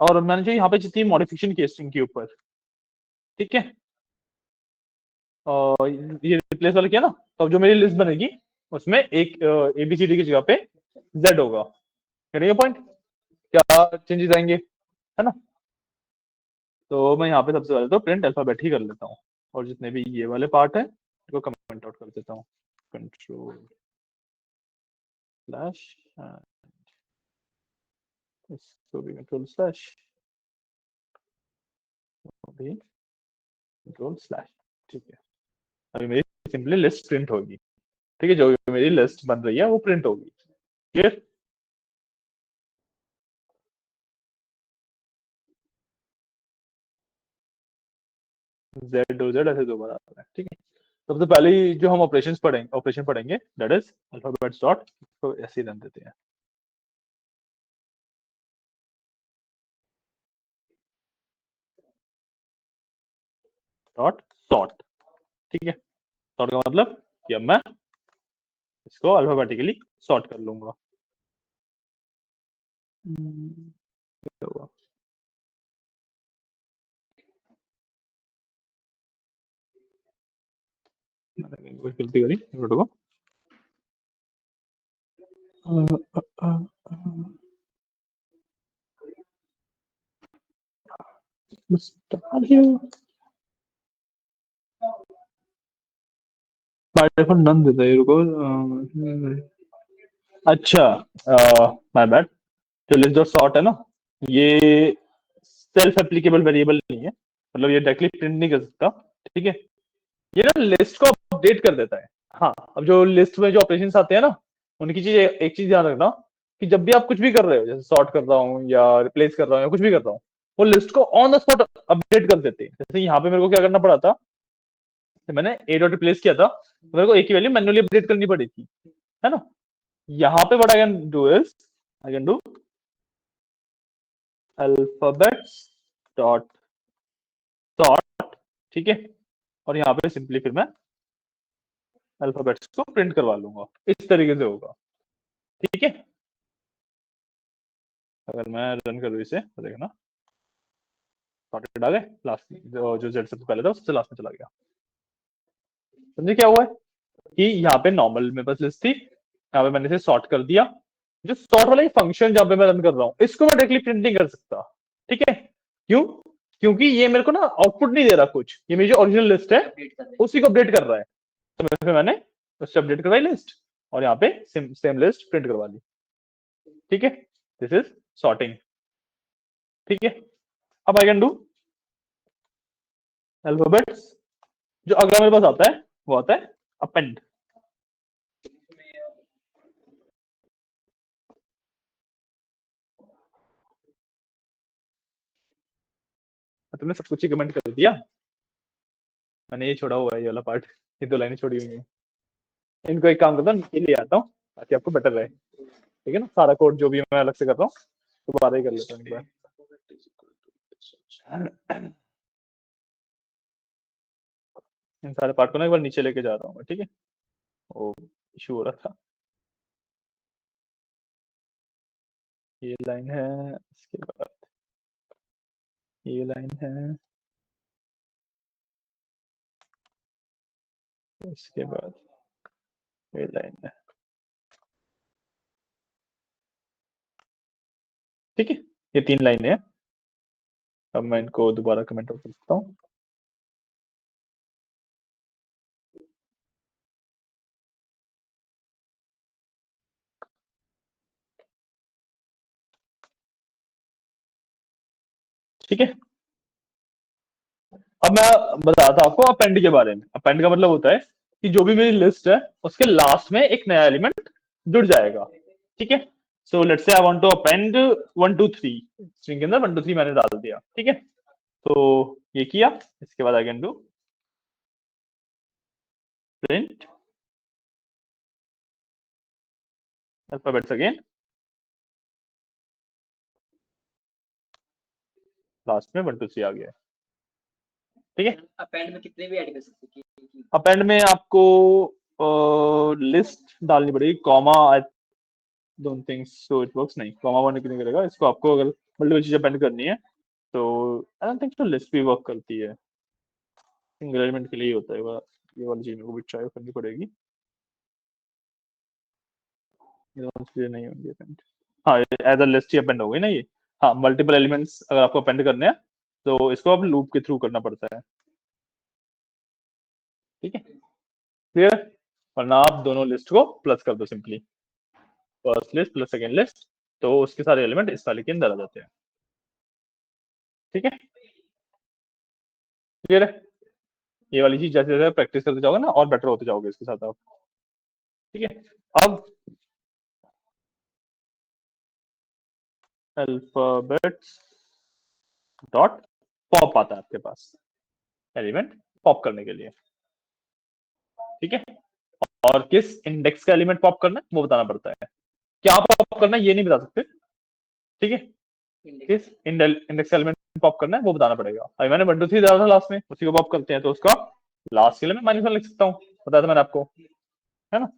और मैंने जो यहाँ पे जितनी मॉडिफिकेशन की स्ट्रिंग के ऊपर, ठीक है, और ये रिप्लेस वाला किया ना, तो अब जो मेरी लिस्ट बनेगी उसमें एक ABCD की जगह पे Z होगा। पॉइंट क्या चेंजेस आएंगे, है ना। तो मैं यहाँ पे सबसे पहले तो प्रिंट अल्फाबेट ही कर लेता हूँ, और जितने भी ये वाले पार्ट है इनको कमेंट आउट कर देता हूँ, कंट्रोल स्लैश, इसको भी कंट्रोल स्लैश, भी कंट्रोल स्लैश, ठीक है। अभी मेरी सिंपली लिस्ट प्रिंट होगी, ठीक है, जो मेरी लिस्ट बन रही है वो प्रिंट होगी, क्लियर। Z ऐसे दो बार आता है, ठीक है। सबसे पहले जो हम ऑपरेशन पढ़ेंगे दैट इज अल्फाबेट्स डॉट, तो ऐसे ही रन देते हैं, डॉट सॉर्ट, ठीक है। सॉर्ट का मतलब कि अब मैं इसको अल्फाबेटिकली सॉर्ट कर लूंगा। क्या हुआ? मैंने कोई गलती करी, रुको। बाय डिफॉल्ट नन देता है, रुको। अच्छा, माय बैड। जो लिस्ट डॉट सॉर्ट है ना, ये सेल्फ एप्लीकेबल वेरिएबल नहीं है, मतलब ये डायरेक्टली प्रिंट नहीं कर सकता, ठीक है। ये ना लिस्ट को अपडेट कर देता है। हाँ, अब जो लिस्ट में जो ऑपरेशंस आते हैं ना, उनकी चीज, एक चीज ध्यान रखना कि जब भी आप कुछ भी कर रहे हो, जैसे सॉर्ट कर रहा हूँ या रिप्लेस कर रहा हूँ या कुछ भी कर रहा हूँ, वो लिस्ट को ऑन द स्पॉट अपडेट कर देते हैं। जैसे यहाँ पे मेरे को क्या करना पड़ा था, मैंने ए डॉट रिप्लेस किया था, तो मेरे को एक ही वैल्यू मैन्युअली अपडेट करनी पड़ी थी, है ना। यहाँ पे what I can do is, I can do alphabets dot sort, ठीक है, और यहाँ पे सिंपली फिर मैं अल्फाबेट्स को प्रिंट करवा लूंगा, इस तरीके से होगा, ठीक है। अगर मैं रन करूँ इसे तो देखना सॉर्टेड आ गए, लास्ट जो जेड सबसे पहले था सबसे लास्ट में चला गया। समझे क्या हुआ है कि यहाँ पे नॉर्मल में बस लिस्ट थी, यहाँ पे मैंने इसे सॉर्ट कर दिया। जो सॉर्ट वाला फंक्शन जहाँ पे मैं रन कर रहा हूँ, इसको मैं डायरेक्टली प्रिंट नहीं कर सकता, ठीक है। क्यों? क्योंकि ये मेरे को ना आउटपुट नहीं दे रहा कुछ, ये मेरी जो ओरिजिनल लिस्ट है उसी को अपडेट कर रहा है। तो फिर मैंने उससे अपडेट करवाई लिस्ट, और यहाँ पे सेम लिस्ट प्रिंट करवा ली, ठीक है। दिस इज सॉर्टिंग, ठीक है। अब आई कैन डू अल्फाबेट्स, जो अगला मेरे पास आता है वो आता है अपेंड। तुमने सब कुछ ही कमेंट कर दिया, मैंने ये छोड़ा हुआ है, ये वाला पार्ट, ये दो लाइनें छोड़ी हुई हैं। इनको एक काम करता हूँ, नीचे ले आता हूँ ताकि आपको बेटर रहे, ठीक है ना। सारा कोड जो भी मैं अलग से कर रहा हूँ दोबारा ही कर लेता हूँ एक बार। इन सारे पार्ट को ना एक बार नीचे लेके जा रहा हूँ मैं, ठीक है। वो इशू हो रहा था, ये लाइन है, इसके बाद ये लाइन है, इसके बाद ये लाइन है, ठीक है। ये 3 लाइनें हैं। अब मैं इनको दोबारा कमेंट आउट कर सकता हूँ, ठीक है। अब मैं बताता हूँ आपको अपेंड के बारे में। अपेंड का मतलब होता है कि जो भी मेरी लिस्ट है उसके लास्ट में एक नया एलिमेंट जुड़ जाएगा, ठीक है। So let's say I want to append 1 2 3, string के अंदर 1 2 3 मैंने डाल दिया, ठीक है। तो ये किया, इसके बाद I can do print alphabets again, last में 1 2 3 आ गया, ठीक है। अपेंड में कितने भी ऐड कर सकते हैं? अपेंड में आपको लिस्ट डालनी पड़ेगी, comma I don't think so it works, नहीं कॉमा वर्क नहीं करेगा इसको, आपको अगर मल्टीपल चीज अपेंड करनी है तो I don't think so list भी वर्क करती है, सिंगल एलिमेंट के लिए ही होता है ये वाली चीज मेरे को भी ट्राई करनी पड़ेगी, ये वाली चीजें नहीं होंगी अपेंड, हाँ एज अ लिस्ट ही अपेंड हो गई ना ये, हाँ मल्टीपल एलिमेंट्स अगर आपको अपेंड करने हैं तो इसको आप लूप के थ्रू करना पड़ता है, ठीक है क्लियर, वरना आप दोनों लिस्ट को प्लस कर दो simply, first list plus second list, तो उसके सारे एलिमेंट इस वाले के अंदर आ जाते हैं, ठीक है क्लियर है, ये वाली चीज जैसे जैसे प्रैक्टिस करते जाओगे ना और बेटर होते जाओगे इसके साथ आप, ठीक है। अब अल्फाबेट्स डॉट पॉप आता है आपके पास एलिमेंट पॉप करने के लिए, ठीक है, और किस इंडेक्स का एलिमेंट पॉप करना है वो बताना पड़ता है, क्या पॉप करना है ये नहीं बता सकते, ठीक है, किस इंडेक्स का एलिमेंट पॉप करना है वो बताना पड़ेगा, अभी मैंने 1 2 3 डाला था लास्ट में, उसी को पॉप करते हैं तो उसका लास्ट के लिए मैं -1 लिख सकता हूँ, बताया था मैंने आपको, है ना।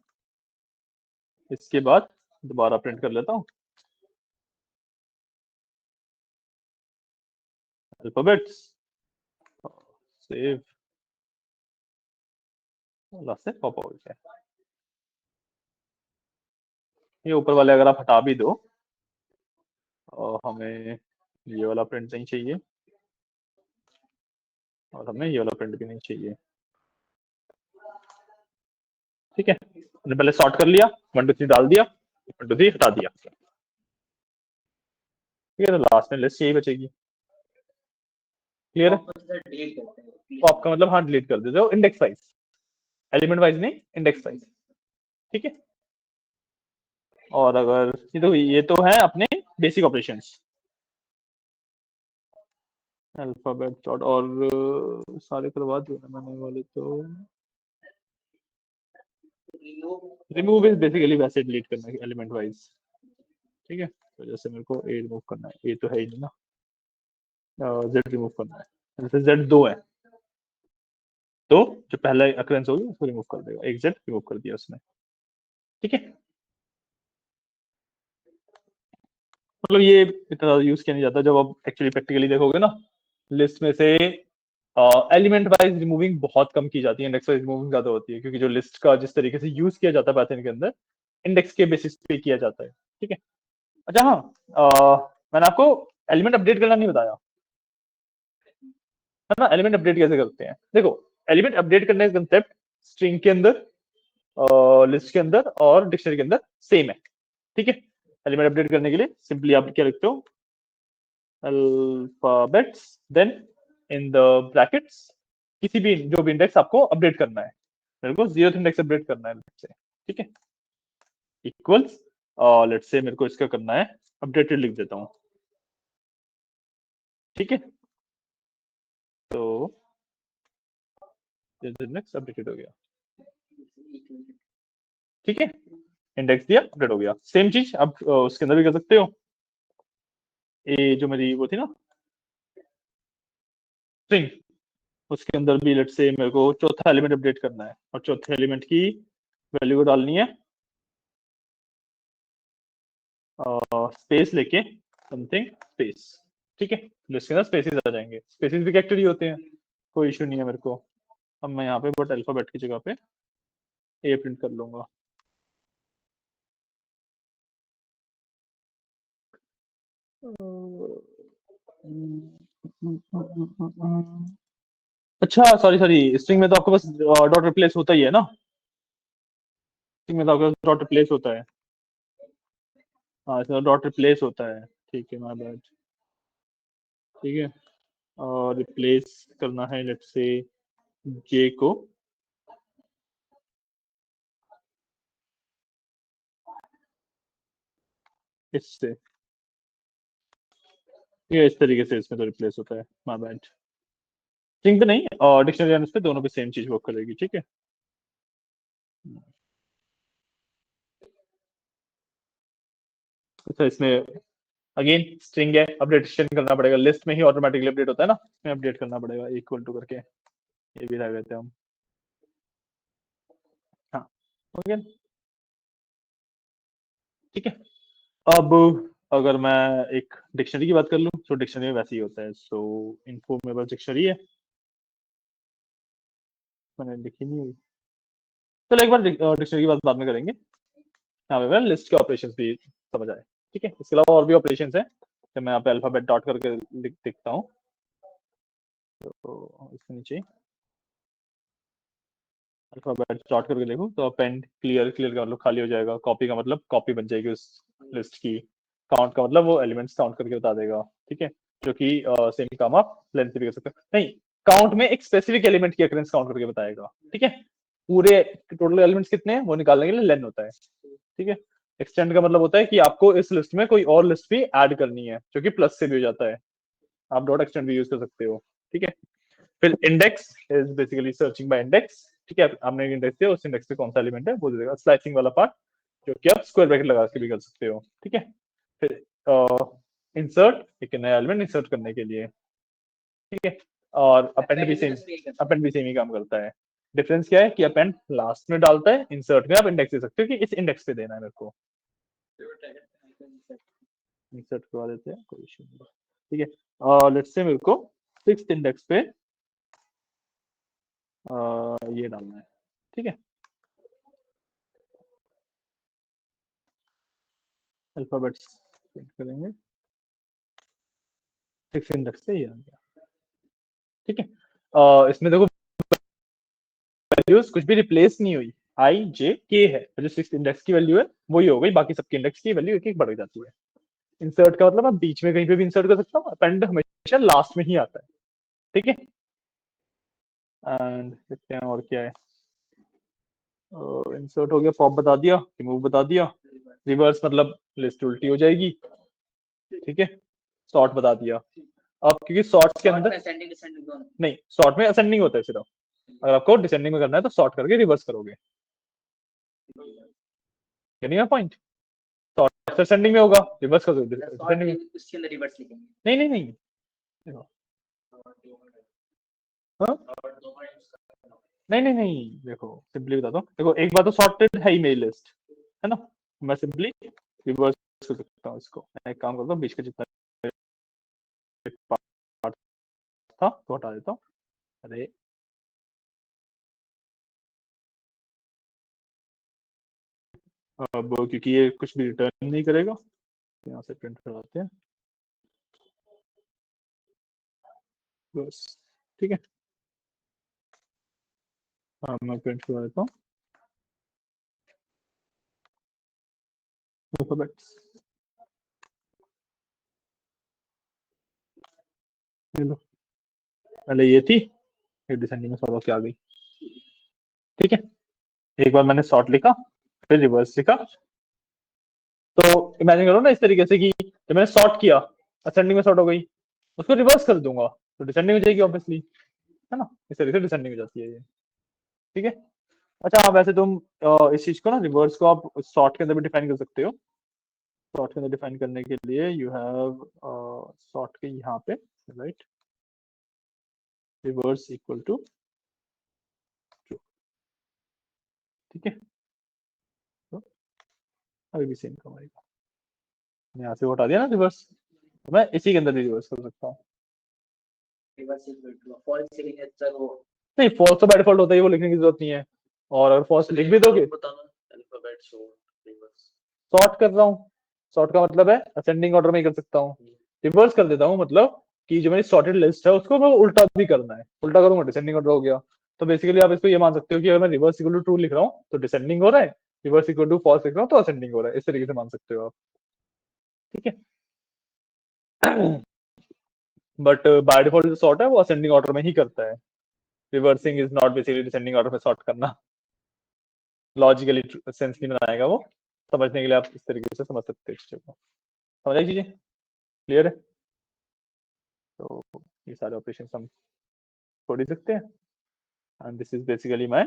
इसके बाद दोबारा प्रिंट कर लेता हूँ, अल्फाबेट्स सेव, लास्ट से पॉप हो गया, ये ऊपर वाले अगर आप हटा भी दो और हमें ये वाला प्रिंट नहीं चाहिए और हमें ये वाला प्रिंट भी नहीं चाहिए, ठीक है, हमने पहले सॉर्ट कर लिया, 1 2 3 डाल दिया, 1 2 3 हटा दिया, ठीक है, तो लास्ट में लिस्ट यही बचेगी, क्लियर है, डिलीट करते हैं, पॉप का मतलब हाँ डिलीट कर देते हो इंडेक्स वाइज, एलिमेंट वाइज नहीं इंडेक्स वाइज, ठीक है, और अगर ये तो है अपने बेसिक ऑपरेशंस, अल्फाबेट डॉट और सारे करवा दिए ना मैंने वाले, तो रिमूव इज बेसिकली वैसे डिलीट करना है एलिमेंट वाइज, ठीक है, तो जैसे मेरे को ए रिमूव करना है, ए तो है ही नहीं ना, जेड रिमूव करना है, जैसे जेड 2 है तो जो पहला अकरेंस होगी उसको रिमूव कर देगा, एक जेड रिमूव कर दिया उसने, ठीक है, मतलब ये इतना यूज किया नहीं जाता, जब आप एक्चुअली प्रैक्टिकली देखोगे ना लिस्ट में से एलिमेंट वाइज रिमूविंग बहुत कम की जाती है, इंडेक्स वाइज रिमूविंग ज्यादा होती है, क्योंकि जो लिस्ट का जिस तरीके से यूज किया जाता है पैटर्न के अंदर इंडेक्स के बेसिस पे किया जाता है, ठीक है। अच्छा हाँ, मैंने आपको एलिमेंट अपडेट करना नहीं बताया, है ना, एलिमेंट अपडेट कैसे करते हैं, देखो एलिमेंट अपडेट करने का कंसेप्ट स्ट्रिंग के अंदर, लिस्ट के अंदर और डिक्शनरी के अंदर सेम है, ठीक है, एलिमेंट अपडेट करने के लिए सिंपली आप क्या लिखते हो, alphabets then in the brackets किसी भी जो भी इंडेक्स आपको अपडेट करना है, मेरे को 0th इंडेक्स अपडेट करना है let's say, ठीक है, इक्वल्स लेट्स से मेरे को इसका करना है अपडेटेड लिख देता हूँ, ठीक है, तो इंडेक्स अपडेटेड हो गया, ठीक है, इंडेक्स दिया अपडेट हो गया, सेम चीज अब उसके अंदर भी कर सकते हो, ये जो मेरी वो थी ना स्ट्रिंग, उसके अंदर भी लेट्स से मेरे को चौथा एलिमेंट अपडेट करना है और चौथे एलिमेंट की वैल्यू को डालनी है स्पेस लेके समथिंग स्पेस, ठीक है, लिस्ट के अंदर स्पेसेस आ जाएंगे, स्पेसेस भी कैरेक्टर ही होते हैं, कोई इशू नहीं है मेरे को, अब मैं यहाँ पे बट अल्फाबेट की जगह पे ए प्रिंट कर लूंगा, अच्छा सॉरी सॉरी, स्ट्रिंग में तो आपके पास डॉट रिप्लेस होता ही है ना, स्ट्रिंग में तो आपके पास डॉट रिप्लेस होता है, हाँ इसमें डॉट रिप्लेस होता है, ठीक है माय बैड, ठीक है, और रिप्लेस करना है लेट्स से जे को इससे, ये इस तरीके से इसमें तो रिप्लेस होता है, माय बैड, स्ट्रिंग पे नहीं और डिक्शनरी पे दोनों पे सेम चीज वर्क करेगी, ठीक है, तो इसमें अगेन स्ट्रिंग है, अपडेशन करना पड़ेगा, लिस्ट में ही ऑटोमेटिकली अपडेट होता है ना, इसमें अपडेट करना पड़ेगा इक्वल टू करके, ये भी लगा देते हैं हम। हाँ ओके ठीक है। अब अगर मैं एक डिक्शनरी की बात कर लूँ तो डिक्शनरी में वैसे ही होता है। सो इन्फो मेरे पास डिक्शनरी है, मैंने लिखी नहीं हुई, चलो एक बार डिक्शनरी की बात बाद में करेंगे, यहाँ पे लिस्ट के ऑपरेशंस भी समझ आए। ठीक है, इसके अलावा और भी ऑपरेशंस हैं, तो मैं यहाँ पे अल्फाबेट डॉट करके लिखता हूँ, तो इसके नीचे अल्फाबेट डॉट करके देखो तो अपेंड, क्लियर, क्लियर का मतलब खाली हो जाएगा, कॉपी का मतलब कॉपी बन जाएगी उस लिस्ट की, काउंट का मतलब वो एलिमेंट्स काउंट करके बता देगा। ठीक है, जो कि सेम काम आप लेंथ भी कर सकते हो, नहीं काउंट में एक स्पेसिफिक एलिमेंट की अकरेंस काउंट करके बताएगा। ठीक है, पूरे टोटल एलिमेंट्स कितने हैं वो निकालने के लिए लेन होता है। ठीक है, एक्सटेंड का मतलब होता है कि आपको इस लिस्ट में कोई और लिस्ट भी ऐड करनी है, जो कि प्लस से भी हो जाता है, आप डॉट एक्सटेंड भी यूज कर सकते हो। ठीक है, फिर index is basically searching by index. ठीक है, आपने इंडेक्स दिया, उस इंडेक्स पे कौन सा एलिमेंट है वो दे देगा, स्लाइसिंग वाला पार्ट जो कि आप स्क्वायर ब्रैकेट लगा के भी कर सकते हो। ठीक है, फिर इंसर्ट, एक नया एलिमेंट इंसर्ट करने के लिए। ठीक है, और अपेंड भी सेम ही काम करता है। डिफरेंस क्या है कि अपेंड लास्ट में डालता है, इंसर्ट में आप इंडेक्स दे सकते हो कि इस इंडेक्स पे देना है मेरे को, इंसर्ट करवा देते हैं, कोई इशू नहीं। ठीक है, लेट्स से मेरे को 6th इंडेक्स पे ये डालना है। ठीक है, अल्फाबेट्स प्रिंट करेंगे, 6 इंडेक्स पे ये आ गया। ठीक है, इसमें देखो वैल्यूज कुछ भी रिप्लेस नहीं हुई, आई जे के है, जो 6 इंडेक्स की वैल्यू है वही हो गई, बाकी सबके इंडेक्स की वैल्यू एक एक बढ़ जाती है। इंसर्ट का मतलब मैं बीच में कहीं पे भी इंसर्ट कर सकता हूँ, अपेंड हमेशा लास्ट में ही आता है। ठीक है, एंड देखते हैं और क्या है। इंसर्ट हो गया, पॉप बता दिया, रिमूव बता दिया, रिवर्स मतलब लिस्ट उल्टी हो जाएगी। ठीक है, सॉर्ट बता दिया। अब क्योंकि सॉर्ट के अंदर नहीं, सॉर्ट में असेंडिंग होता है सिर्फ, अगर आपको डिसेंडिंग में करना है तो सॉर्ट करके रिवर्स करोगे, getting my point? Sort ascending में होगा, रिवर्स कर दोगे डिसेंडिंग में। उसके अंदर रिवर्स लिखेंगे। नहीं देखो, हाँ नहीं देखो सिंपली बताता हूँ, देखो एक बार तो सॉर्टेड है ही मेरी लिस्ट, है ना, मैं सिंपली रिवर्स कर सकता हूँ इसको। मैं एक काम करता हूँ, बीच का जितना पार्ट था तो हटा देता हूँ। अरे अब क्योंकि ये कुछ भी रिटर्न नहीं करेगा, यहाँ से प्रिंट करवाते हैं बस। ठीक है, हाँ मैं प्रिंट करवा देता हूँ अल्फाबेट्स, ये लो, पहले ये थी, फिर डिसेंडिंग में सॉर्ट होके आ गई। ठीक है, एक बार मैंने सॉर्ट लिखा, फिर रिवर्स लिखा, तो इमेजिन करो ना इस तरीके से कि जब मैंने सॉर्ट किया, असेंडिंग में सॉर्ट हो गई, उसको रिवर्स कर दूंगा तो डिसेंडिंग हो जाएगी ऑब्वियसली, है ना, इस तरीके से डिसेंडिंग हो जाती है ये। ठीक है, अच्छा हाँ, वैसे तुम इस चीज को ना, रिवर्स को आप सॉर्ट के अंदर भी डिफाइन कर सकते हो। सॉर्ट के अंदर डिफाइन करने के लिए यू हैव सॉर्ट के यहाँ पे right, reverse equal to true. ठीक है, तो अभी भी सेम कम आएगा, मैं यहाँ से वो हटा दिया ना रिवर्स, तो मैं इसी के अंदर भी रिवर्स कर सकता हूँ। रिवर्स इक्वल टू फॉल्स लिखेंगे तो वो नहीं, फॉल्स तो बाय डिफॉल्ट होता है, वो लिखने की जरूरत नहीं है, और अगर फॉल्स लिख भी दोगे, बताना अल्फाबेट सॉर्ट रिवर्स। सॉर्ट कर रहा हूँ, सॉर्ट का मतलब है असेंडिंग ऑर्डर में ही कर सकता हूँ, रिवर्स कर देता हूँ मतलब कि जो मेरी सॉर्टेड लिस्ट है उसको मैं उल्टा भी करना है, उल्टा करूंगा डिसेंडिंग ऑर्डर हो गया। तो बेसिकली आप इसको ये मान सकते हो कि अगर मैं रिवर्स इक्वल टू ट्रू लिख रहा हूँ तो डिसेंडिंग हो रहा है, रिवर्स इक्वल टू फॉल्स लिख रहा हूँ तो असेंडिंग हो रहा है, इस तरीके से मान सकते हो आप। ठीक है, बट बाय डिफॉल्ट सॉर्ट है वो असेंडिंग ऑर्डर में ही करता है, reversing is not basically descending order में सॉर्ट करना, लॉजिकली सेंस नहीं बनाएगा वो, समझने के लिए आप इस तरीके से समझ सकते हैं चीजों को, समझ आई चीजें, क्लियर है? तो ये सारे ऑपरेशन हम छोड़ ही सकते हैं, and this is basically my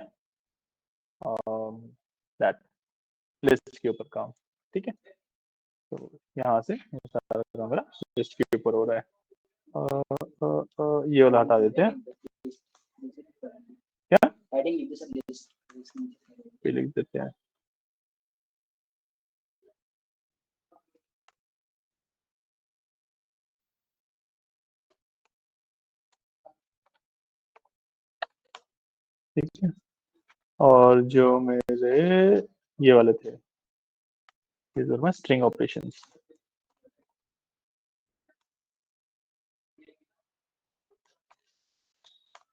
that list के ऊपर काम। ठीक है, तो यहाँ से ये सारा काम मेरा लिस्ट के ऊपर हो रहा है। ये वाला हटा देते हैं। क्या Adding user list. ये लिख देते हैं। ठीक है, और जो मेरे ये वाले थे, these are my string operations।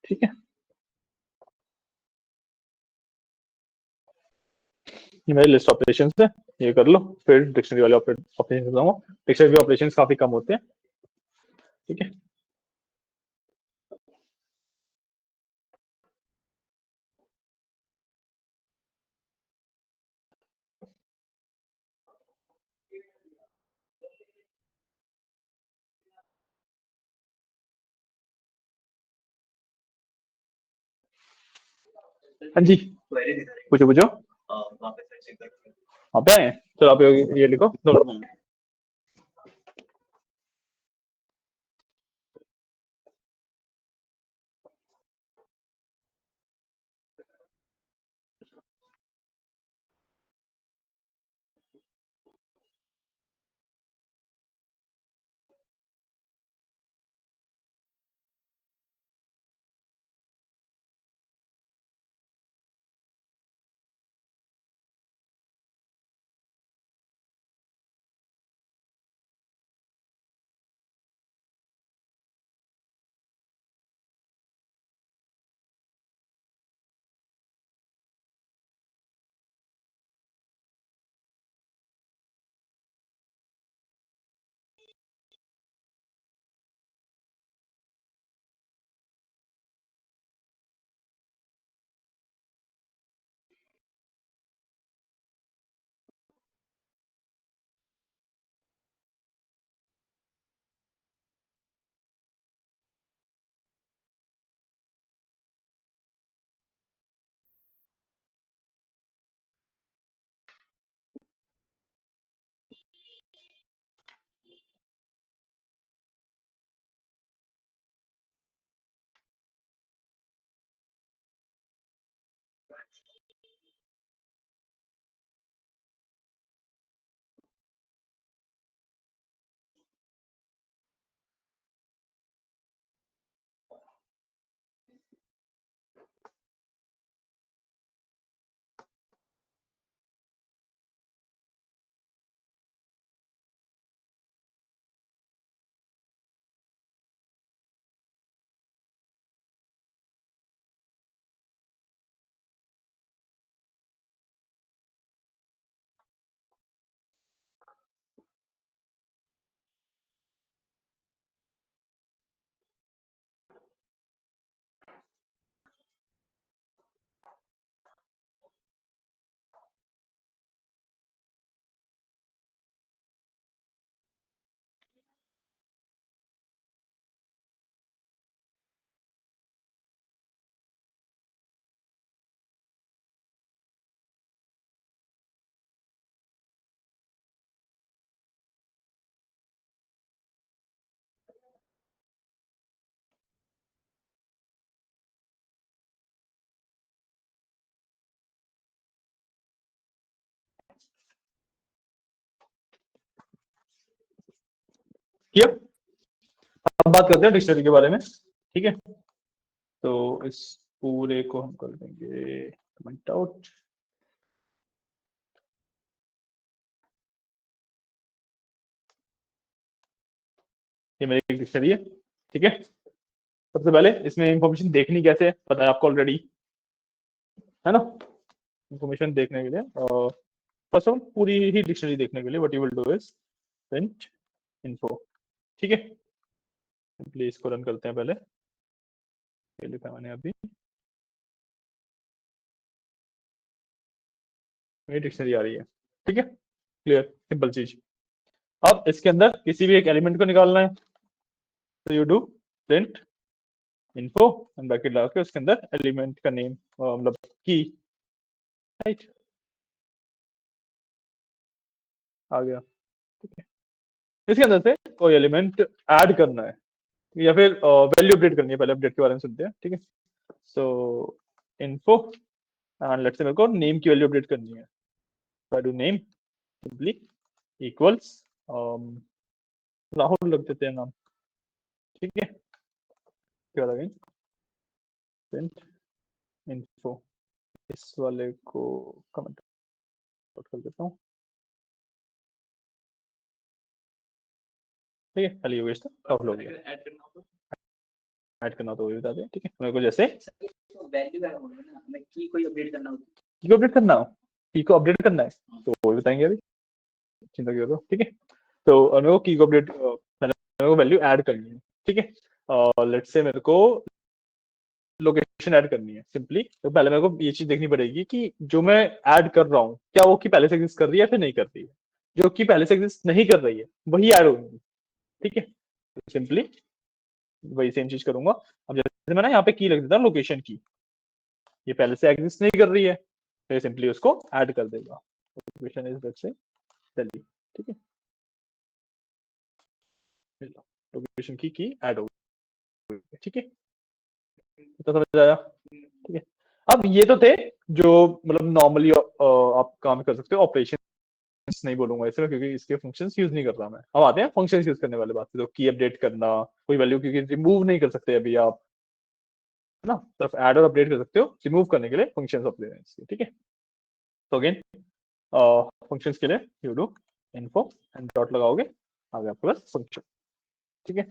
ठीक है, ये मेरे लिस्ट ऑपरेशंस है, ये कर लो। फिर डिक्शनरी वाले ऑपरेशन बताऊंगा। डिक्शनरी ऑपरेशंस काफी कम होते हैं। ठीक है, हाँ जी, पूछो पूछो। वहाँ पे आए, चलो आप ये लिखो। किया, अब बात करते हैं डिक्शनरी के बारे में। ठीक है, तो इस पूरे को हम कर देंगे कमेंट आउट। ये मेरी डिक्शनरी है। ठीक है, सबसे पहले इसमें इंफॉर्मेशन देखनी कैसे है पता है आपको ऑलरेडी, है ना। इंफॉर्मेशन देखने के लिए और फर्स्ट ऑफ ऑल पूरी ही डिक्शनरी देखने के लिए what you will do is print info. ठीक है, सिंपली इसको रन करते हैं। पहले ये लिखा मैंने अभी, मेरी डिक्शनरी आ रही है। ठीक है, क्लियर, सिंपल चीज। अब इसके अंदर किसी भी एक एलिमेंट को निकालना है, तो you do print info and bracket लगा के उसके अंदर एलिमेंट का नेम मतलब की, राइट, आ गया। ठीक इसके अंदर से कोई एलिमेंट ऐड करना है या फिर वैल्यू अपडेट करनी है। पहले अपडेट के बारे में सुनते हैं, ठीक है। सो इन्फो एंड लेट्स से मेरे को नेम की वैल्यू अपडेट करनी है। I do name simply equals Rahul रख देते हैं नाम, ठीक है। क्या लगे प्रिंट इन्फो, इस वाले को कमेंट कर देता हूँ, ठीक है। खाली हो गया, राहुल हो गया। ऐड करना तो वही बता दें, ठीक है। मेरे को जैसे वैल्यू ऐड होगा ना, हमें की कोई अपडेट करना होता है। की को अपडेट करना हो, की को अपडेट करना है तो वो बताएंगे अभी, चिंता क्यों करो, ठीक है। तो मेरे को की को अपडेट मेरे को वैल्यू ऐड करनी है, ठीक है। लेट्स से मेरे को लोकेशन ऐड करनी है सिंपली। तो पहले मेरे को ये चीज देखनी पड़ेगी कि जो मैं ऐड कर रहा हूँ क्या वो की पहले से एग्जिस्ट कर रही है या फिर नहीं कर रही है। जो की पहले से एग्जिस्ट नहीं कर रही है वही ऐड होगी, ठीक है। तो सिंपली वही सेम चीज करूंगा। अब जैसे मैं ना यहाँ पे की लग देता हूँ लोकेशन की, ये पहले से एग्जिस्ट नहीं कर रही है तो ये सिंपली उसको ऐड कर देगा। Location is let's say Delhi, ठीक है। लोकेशन की ऐड हो गई, ठीक है। तो समझ आया, ठीक है। अब ये तो थे जो मतलब नॉर्मली आप काम कर सकते हो। ऑपरेशन नहीं बोलूंगा इसे क्योंकि इसके फंक्शंस यूज नहीं कर रहा मैं। अब आते हैं फंक्शंस यूज करने वाले बात पे। तो की अपडेट करना, कोई वैल्यू क्योंकि रिमूव नहीं कर सकते अभी आप, है ना। सिर्फ ऐड और अपडेट कर सकते हो, रिमूव करने के लिए फंक्शंस अप्लाई हैं इसके, ठीक है। तो अगेन फंक्शंस के लिए you do info and dot लगाओगे, आ गया आपके पास फंक्शन, ठीक है।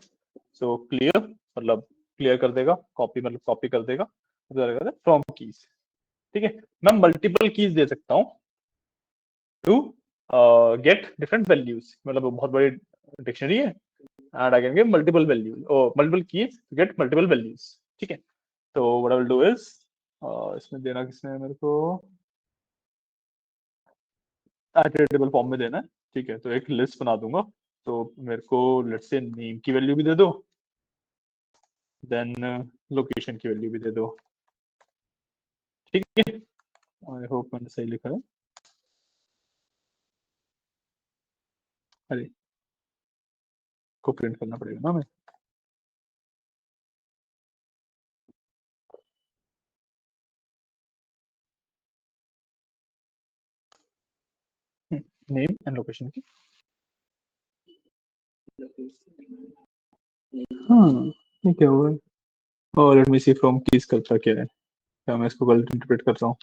सो क्लियर मतलब क्लियर कर देगा, कॉपी मतलब कॉपी कर देगा फ्रॉम कीज, ठीक है। मैं मल्टीपल कीज दे सकता हूँ टू गेट डिफरेंट वैल्यूज, मतलब बहुत बड़ी डिक्शनरी है and I can get multiple values और multiple keys to get multiple values, ठीक है। तो what I will do is इसमें देना किसने मेरे को टेबल फॉर्म में देना है, ठीक है। तो एक लिस्ट बना दूंगा। तो मेरे को लेट्स से नेम की वैल्यू भी दे दो, देन लोकेशन की वैल्यू भी दे दो, ठीक है। आई होप मैंने सही लिखा है। अरे को प्रिंट करना पड़ेगा ना हमें। नेम एंड लोकेशन की, हाँ ये क्या हुआ है। और let me see from keys करता क्या है, क्या मैं इसको गलत इंटरप्रेट कर रहा हूँ।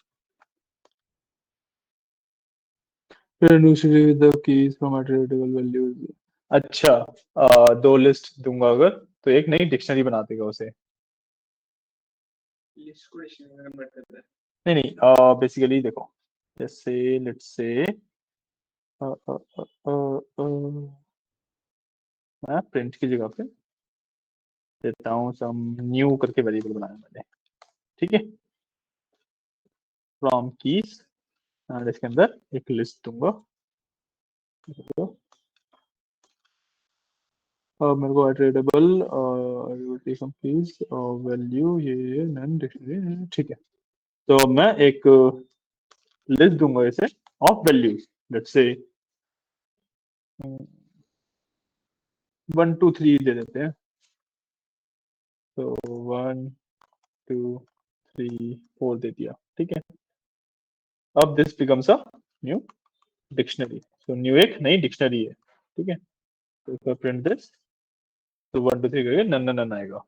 The keys from table values, अच्छा दो लिस्ट दूंगा अगर तो एक नई डिक्शनरी बना देगा उसे। लिस्ट को डिक्शनरी में कन्वर्ट करता है। नहीं नहीं बेसिकली देखो जैसे लेट्स से मैं प्रिंट की जगह पे देता हूँ सम न्यू करके वेरिएबल बनाया मैंने, ठीक है। फ्रॉम कीज एंड इसके अंदर एक लिस्ट दूंगा। तो मेरे को एट्रेडेबल कीज वैल्यू ये नन डिक्शनरी, ठीक है। तो मैं एक लिस्ट दूंगा इसे ऑफ वैल्यूज, लेट्स से 1 2 3 दे देते हैं। तो 1 2 3 4 दे दिया, ठीक है। अब this becomes a new dictionary. तो न्यू एक नई डिक्शनरी है, ठीक है। तो इसका प्रिंट दिस, तो 1 2 3 करके नन नन आएगा,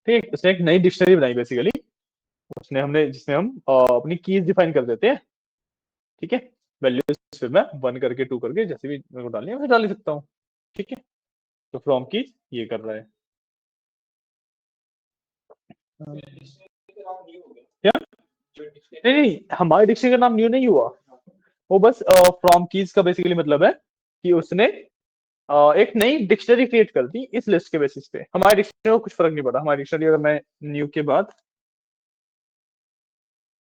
ठीक। उसने एक नई डिक्शनरी बनाई बेसिकली, उसने हमने जिसमें हम अपनी कीज डिफाइन कर देते हैं, ठीक है। वैल्यूज फिर मैं 1 करके 2 करके जैसे भी मेरे को डालनी है मैं डाल ही सकता हूँ, ठीक है। तो फ्रॉम कीज ये कर रहा है क्या। नहीं नहीं हमारे डिक्शनरी का नाम न्यू नहीं हुआ, वो बस फ्रॉम कीज का बेसिकली मतलब है कि उसने एक नई डिक्शनरी क्रिएट कर दी इस लिस्ट के बेसिस पे। हमारे डिक्शनरी को कुछ फर्क नहीं पड़ा। हमारी डिक्शनरी अगर मैं न्यू के बाद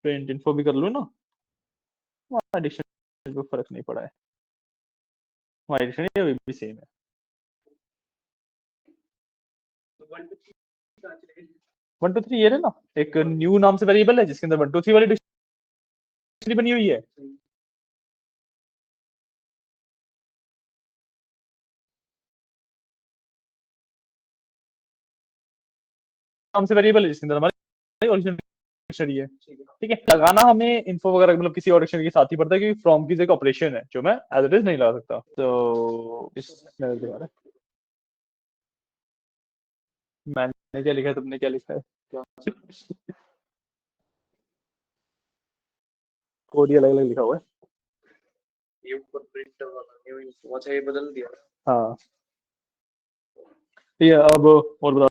प्रिंट इन्फो भी कर लूँ ना, हमारी डिक्शनरी को फर्क नहीं पड़ा है। हमारी डिक्शनरी अभी भी सेम है। 1 2 3 ये रहे ना, एक न्यू नाम से वेरिएबल है जिसके अंदर 1 2 3 वाली डिक्शनरी बनी हुई है। नाम से वेरिएबल है जिसके अंदर हमारी ओरिजिनल डिक्शनरी है। ठीक है, लगाना हमें इन्फो वगैरह मतलब किसी और डिक्शनरी के साथ ही पड़ता है क्योंकि फ्रॉम की एक ऑपरेशन है जो मैं एज इट इज नहीं लगा सकता। तो इस लेवल के बारे में मैंने क्या लिखा है, तुमने क्या लिखा है? कोड ही अलग अलग लिखा हुआ है। ये ऊपर प्रिंट वाला न्यू इन्फो, अच्छा ये बदल दिया। हाँ ठीक है, अब और बताओ।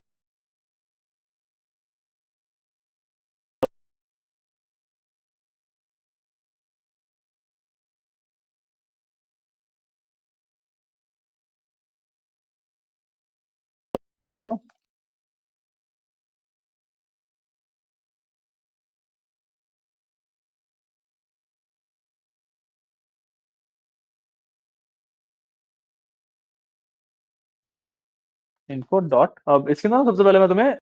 इन्फो डॉट, अब इसके अंदर सबसे पहले मैं तुम्हें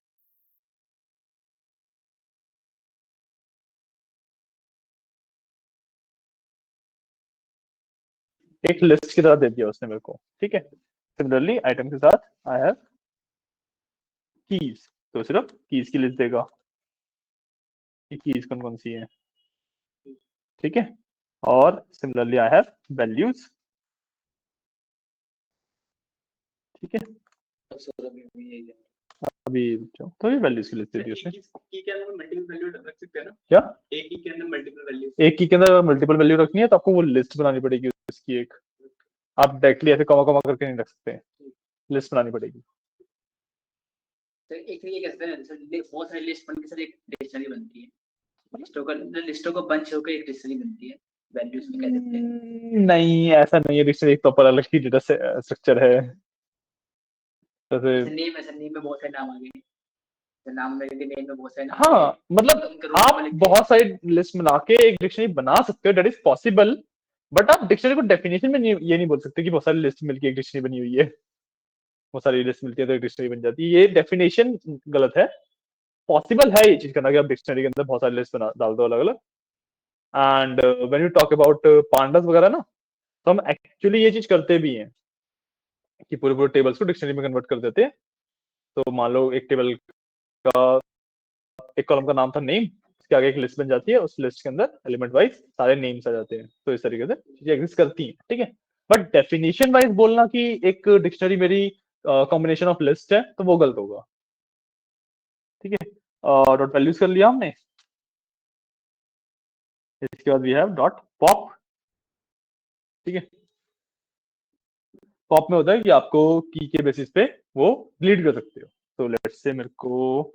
एक लिस्ट की तरह दे दिया उसने मेरे को। ठीक है, सिमिलरली आइटम के साथ आई हैव कीज, तो सिर्फ कीज की लिस्ट देगा कि कीज कौन कौन सी है। ठीक है, और सिमिलरली आई हैव वैल्यूज। ठीक है, सर अभी भी यही है। अभी तो ये वैल्यूज की लिस्ट दे दी उसने। की के अंदर मल्टीपल वैल्यू रख सकते हैं ना? क्या एक ही के अंदर मल्टीपल वैल्यू? एक की के अंदर मल्टीपल वैल्यू रखनी है तो आपको वो लिस्ट बनानी पड़ेगी उसकी एक। आप डायरेक्टली ऐसे कॉमा कॉमा करके नहीं रख सकते, लिस्ट बनानी पड़ेगी। सर एक ये कहते हैं सर बहुत सारी लिस्ट बन के सर एक डिक्शनरी बनती है। लिस्टों का बंच होकर एक डिक्शनरी बनती है, वैल्यूज में कह देते हैं। नहीं ऐसा नहीं है, डिक्शनरी एक प्रॉपर अलग ही डेटा स्ट्रक्चर है। जैसे जैसे नेम है सर, नेम में बहुत सारे नाम आ गए, तो नाम में नेम में बहुत सारे नाम आ हाँ गए, मतलब उनका रोल नंबर आप लिख दिया। बहुत सारी लिस्ट बना के एक डिक्शनरी बना सकते हो, दैट इज पॉसिबल। बट आप डिक्शनरी को डेफिनेशन में नहीं, ये नहीं बोल सकते कि बहुत सारी लिस्ट मिलकर एक डिक्शनरी बनी हुई है। बहुत सारी लिस्ट मिलती है तो एक डिक्शनरी बन जाती है, ये डेफिनेशन गलत है। पॉसिबल है ये चीज करना कि आप डिक्शनरी के अंदर बहुत सारी लिस्ट बना डाल दो अलग अलग। And when you talk about pandas वगैरह ना, तो हम एक्चुअली ये चीज करते भी हैं कि पूरे पूरे टेबल्स को डिक्शनरी में कन्वर्ट कर देते हैं। तो मान लो एक टेबल का एक कॉलम का नाम था नेम, उसके आगे एक लिस्ट बन जाती है, उस लिस्ट के अंदर एलिमेंट वाइज सारे नेम्स आ जाते हैं। तो इस तरीके से चीजें एग्जिस्ट करती हैं। ठीक है, बट डेफिनेशन वाइज बोलना कि एक डिक्शनरी मेरी कॉम्बिनेशन ऑफ लिस्ट है तो वो गलत होगा। ठीक है, डॉट वैल्यूज कर लिया हमने। इसके बाद वी हैव डॉट पॉप। ठीक है, पॉप में होता है कि आपको की के बेसिस पे वो डिलीट कर सकते हो। तो लेट्स से मेरे को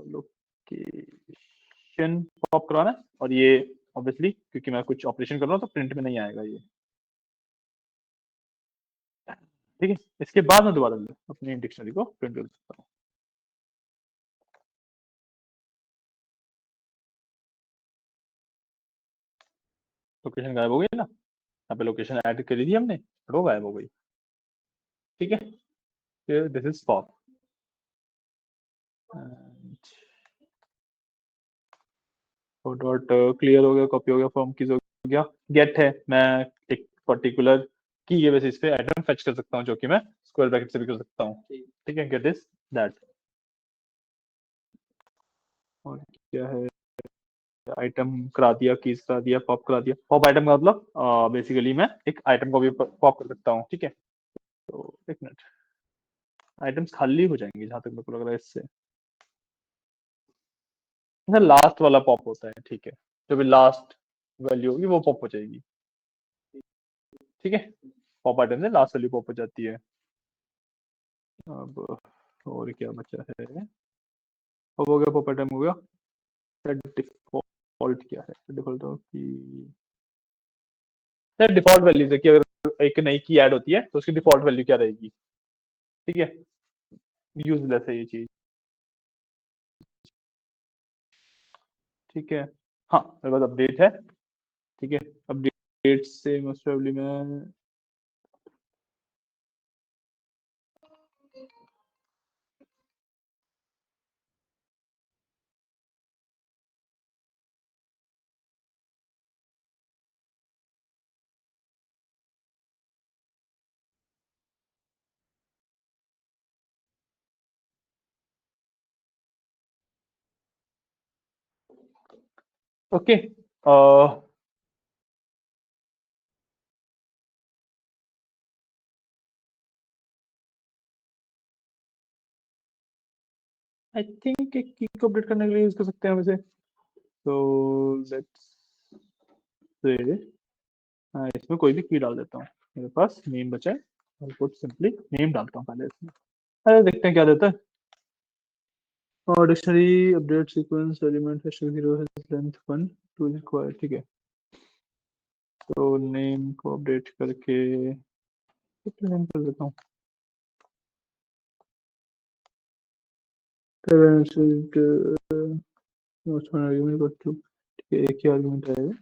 लोकेशन पॉप करवाना है, और ये ऑब्वियसली क्योंकि मैं कुछ ऑपरेशन कर रहा हूँ तो प्रिंट में नहीं आएगा ये। ठीक है, इसके बाद मैं दोबारा अपनी डिक्शनरी को प्रिंट कर सकता हूँ। लोकेशन गायब हो गई ना, यहाँ पे लोकेशन ऐड कर दी हमने, वो गायब हो गई। ठीक है, this is pop. Dot clear हो गया, कॉपी हो गया, फॉर्म कीज हो गया। गेट है, मैं एक पर्टिकुलर की के बेसिस पे आइटम फेच कर सकता हूँ जो कि मैं स्क्वायर ब्रैकेट से भी कर सकता हूँ। ठीक है, गेट इज दैट। और क्या है, आइटम करा दिया, कीज करा दिया, पॉप करा दिया। पॉप आइटम का मतलब बेसिकली मैं एक आइटम को भी पॉप कर सकता हूँ। ठीक है, तो एक मिनट, आइटम्स खाली हो जाएंगे जहां तक मेरे को लग रहा है इससे। लास्ट वाला पॉप होता है। ठीक है, जो भी लास्ट वैल्यू होगी वो पॉप हो जाएगी। ठीक है, पॉप आइटम से लास्ट वैल्यू पॉप हो जाती है। अब और क्या बचा है, पॉप हो गया, पॉप आइटम हो गया। डिफॉल्ट क्या है, डिफॉल्ट की डिफॉल्ट वैल्यू है कि अगर एक नई की ऐड होती है तो उसकी डिफॉल्ट वैल्यू क्या रहेगी। ठीक है, यूजलेस है ये चीज। ठीक है, हाँ मेरे पास अपडेट है। ठीक है, अपडेट से मोस्ट प्रोबेबली मैं ओके आई थिंक एक की को अपडेट करने के लिए यूज कर सकते हैं हम इसे। तो लेट्स से इसमें कोई भी की डाल देता हूँ, मेरे पास नेम बचा है और कुछ सिंपली नेम डालता हूँ पहले इसमें। अरे देखते हैं क्या देता है। और dictionary update sequence element hashtag 0 length 1 2 required, ठीक है। तो नेम को अपडेट करके कितना नेम कर देता हूँ, ठीक है, एक ही आर्गुमेंट आएगा।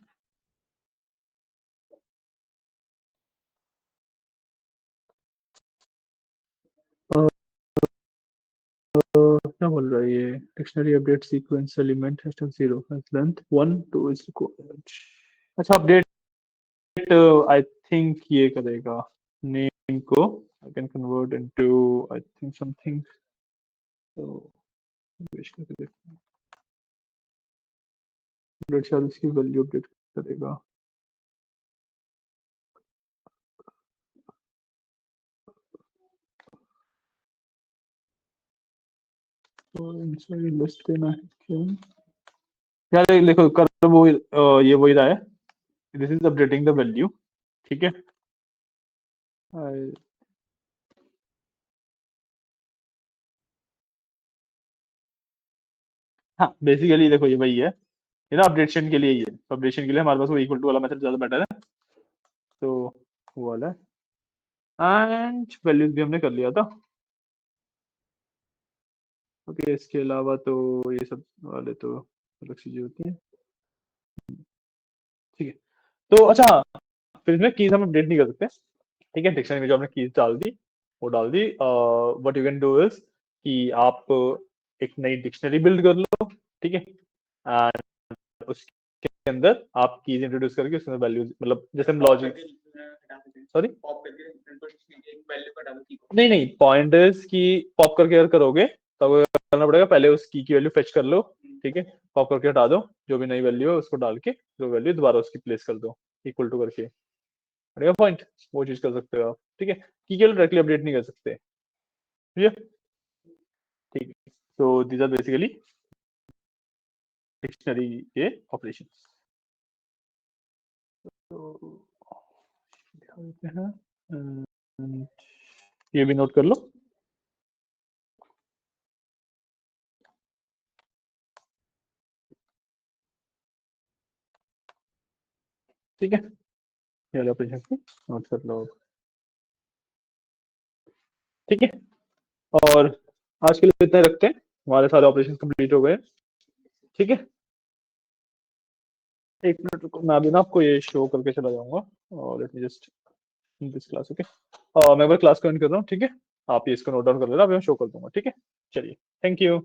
क्या बोल रहा है ये, dictionary update sequence element hashtag 0 length 1 2 is required. अच्छा अपडेट आई थिंक ये करेगा नेम को I can convert into I think something. तो पेश करके देखते हैं, अपडेट शायद इसकी वैल्यू अपडेट करेगा। तो इनसे लिस्ट देना है क्या यार, देखो कर वो ये वही रहा है, this is updating the value, ठीक है। हाँ बेसिकली देखो ये वही है, ये ना अपडेशन के लिए ही है, तो अपडेशन के लिए हमारे पास वो इक्वल टू वाला मेथड ज्यादा बेटर है। तो वो वाला एंड वैल्यूज भी हमने कर लिया था। ओके इसके अलावा तो ये सब वाले तो अलग चीजें होती हैं, ठीक है। तो अच्छा फिर इसमें कीज हम अपडेट नहीं कर सकते, ठीक है। डिक्शनरी में जो हमने कीज डाल दी वो डाल दी। What you can do is कि आप एक नई डिक्शनरी बिल्ड कर लो, ठीक है। एंड उसके अंदर आप कीज इंट्रोड्यूस करके उसके अंदर वैल्यूज, मतलब जैसे हम लॉजिक, सॉरी नहीं नहीं, पॉइंट इज कि पॉप करके अगर करोगे तो करना पड़ेगा पहले उस की वैल्यू फेच कर लो, ठीक है। पॉप करके हटा दो, जो भी नई वैल्यू है उसको डाल के जो वैल्यू दोबारा उसकी प्लेस कर दो इक्वल टू करके, बढ़िया पॉइंट। वो चीज कर सकते हो आप, ठीक है। की वैल्यू डायरेक्टली अपडेट नहीं कर सकते, ठीक है। ठीक है, तो दीज आर बेसिकली डिक्शनरी के ऑपरेशंस। तो दिखा देते हैं and ये भी नोट कर लो, ठीक है। ये वाले ऑपरेशन को नोट कर लो, ठीक है। और आज के लिए इतना ही रखते हैं, हमारे सारे ऑपरेशन कंप्लीट हो गए, ठीक है। एक मिनट रुको, मैं अभी ना आपको ये शो करके चला जाऊंगा और let me just this class, okay. मैं एक बार क्लास को एंड कर रहा हूँ, ठीक है। आप ये इसको नोट डाउन कर लेना, अभी मैं शो कर दूंगा, ठीक है। चलिए, थैंक यू।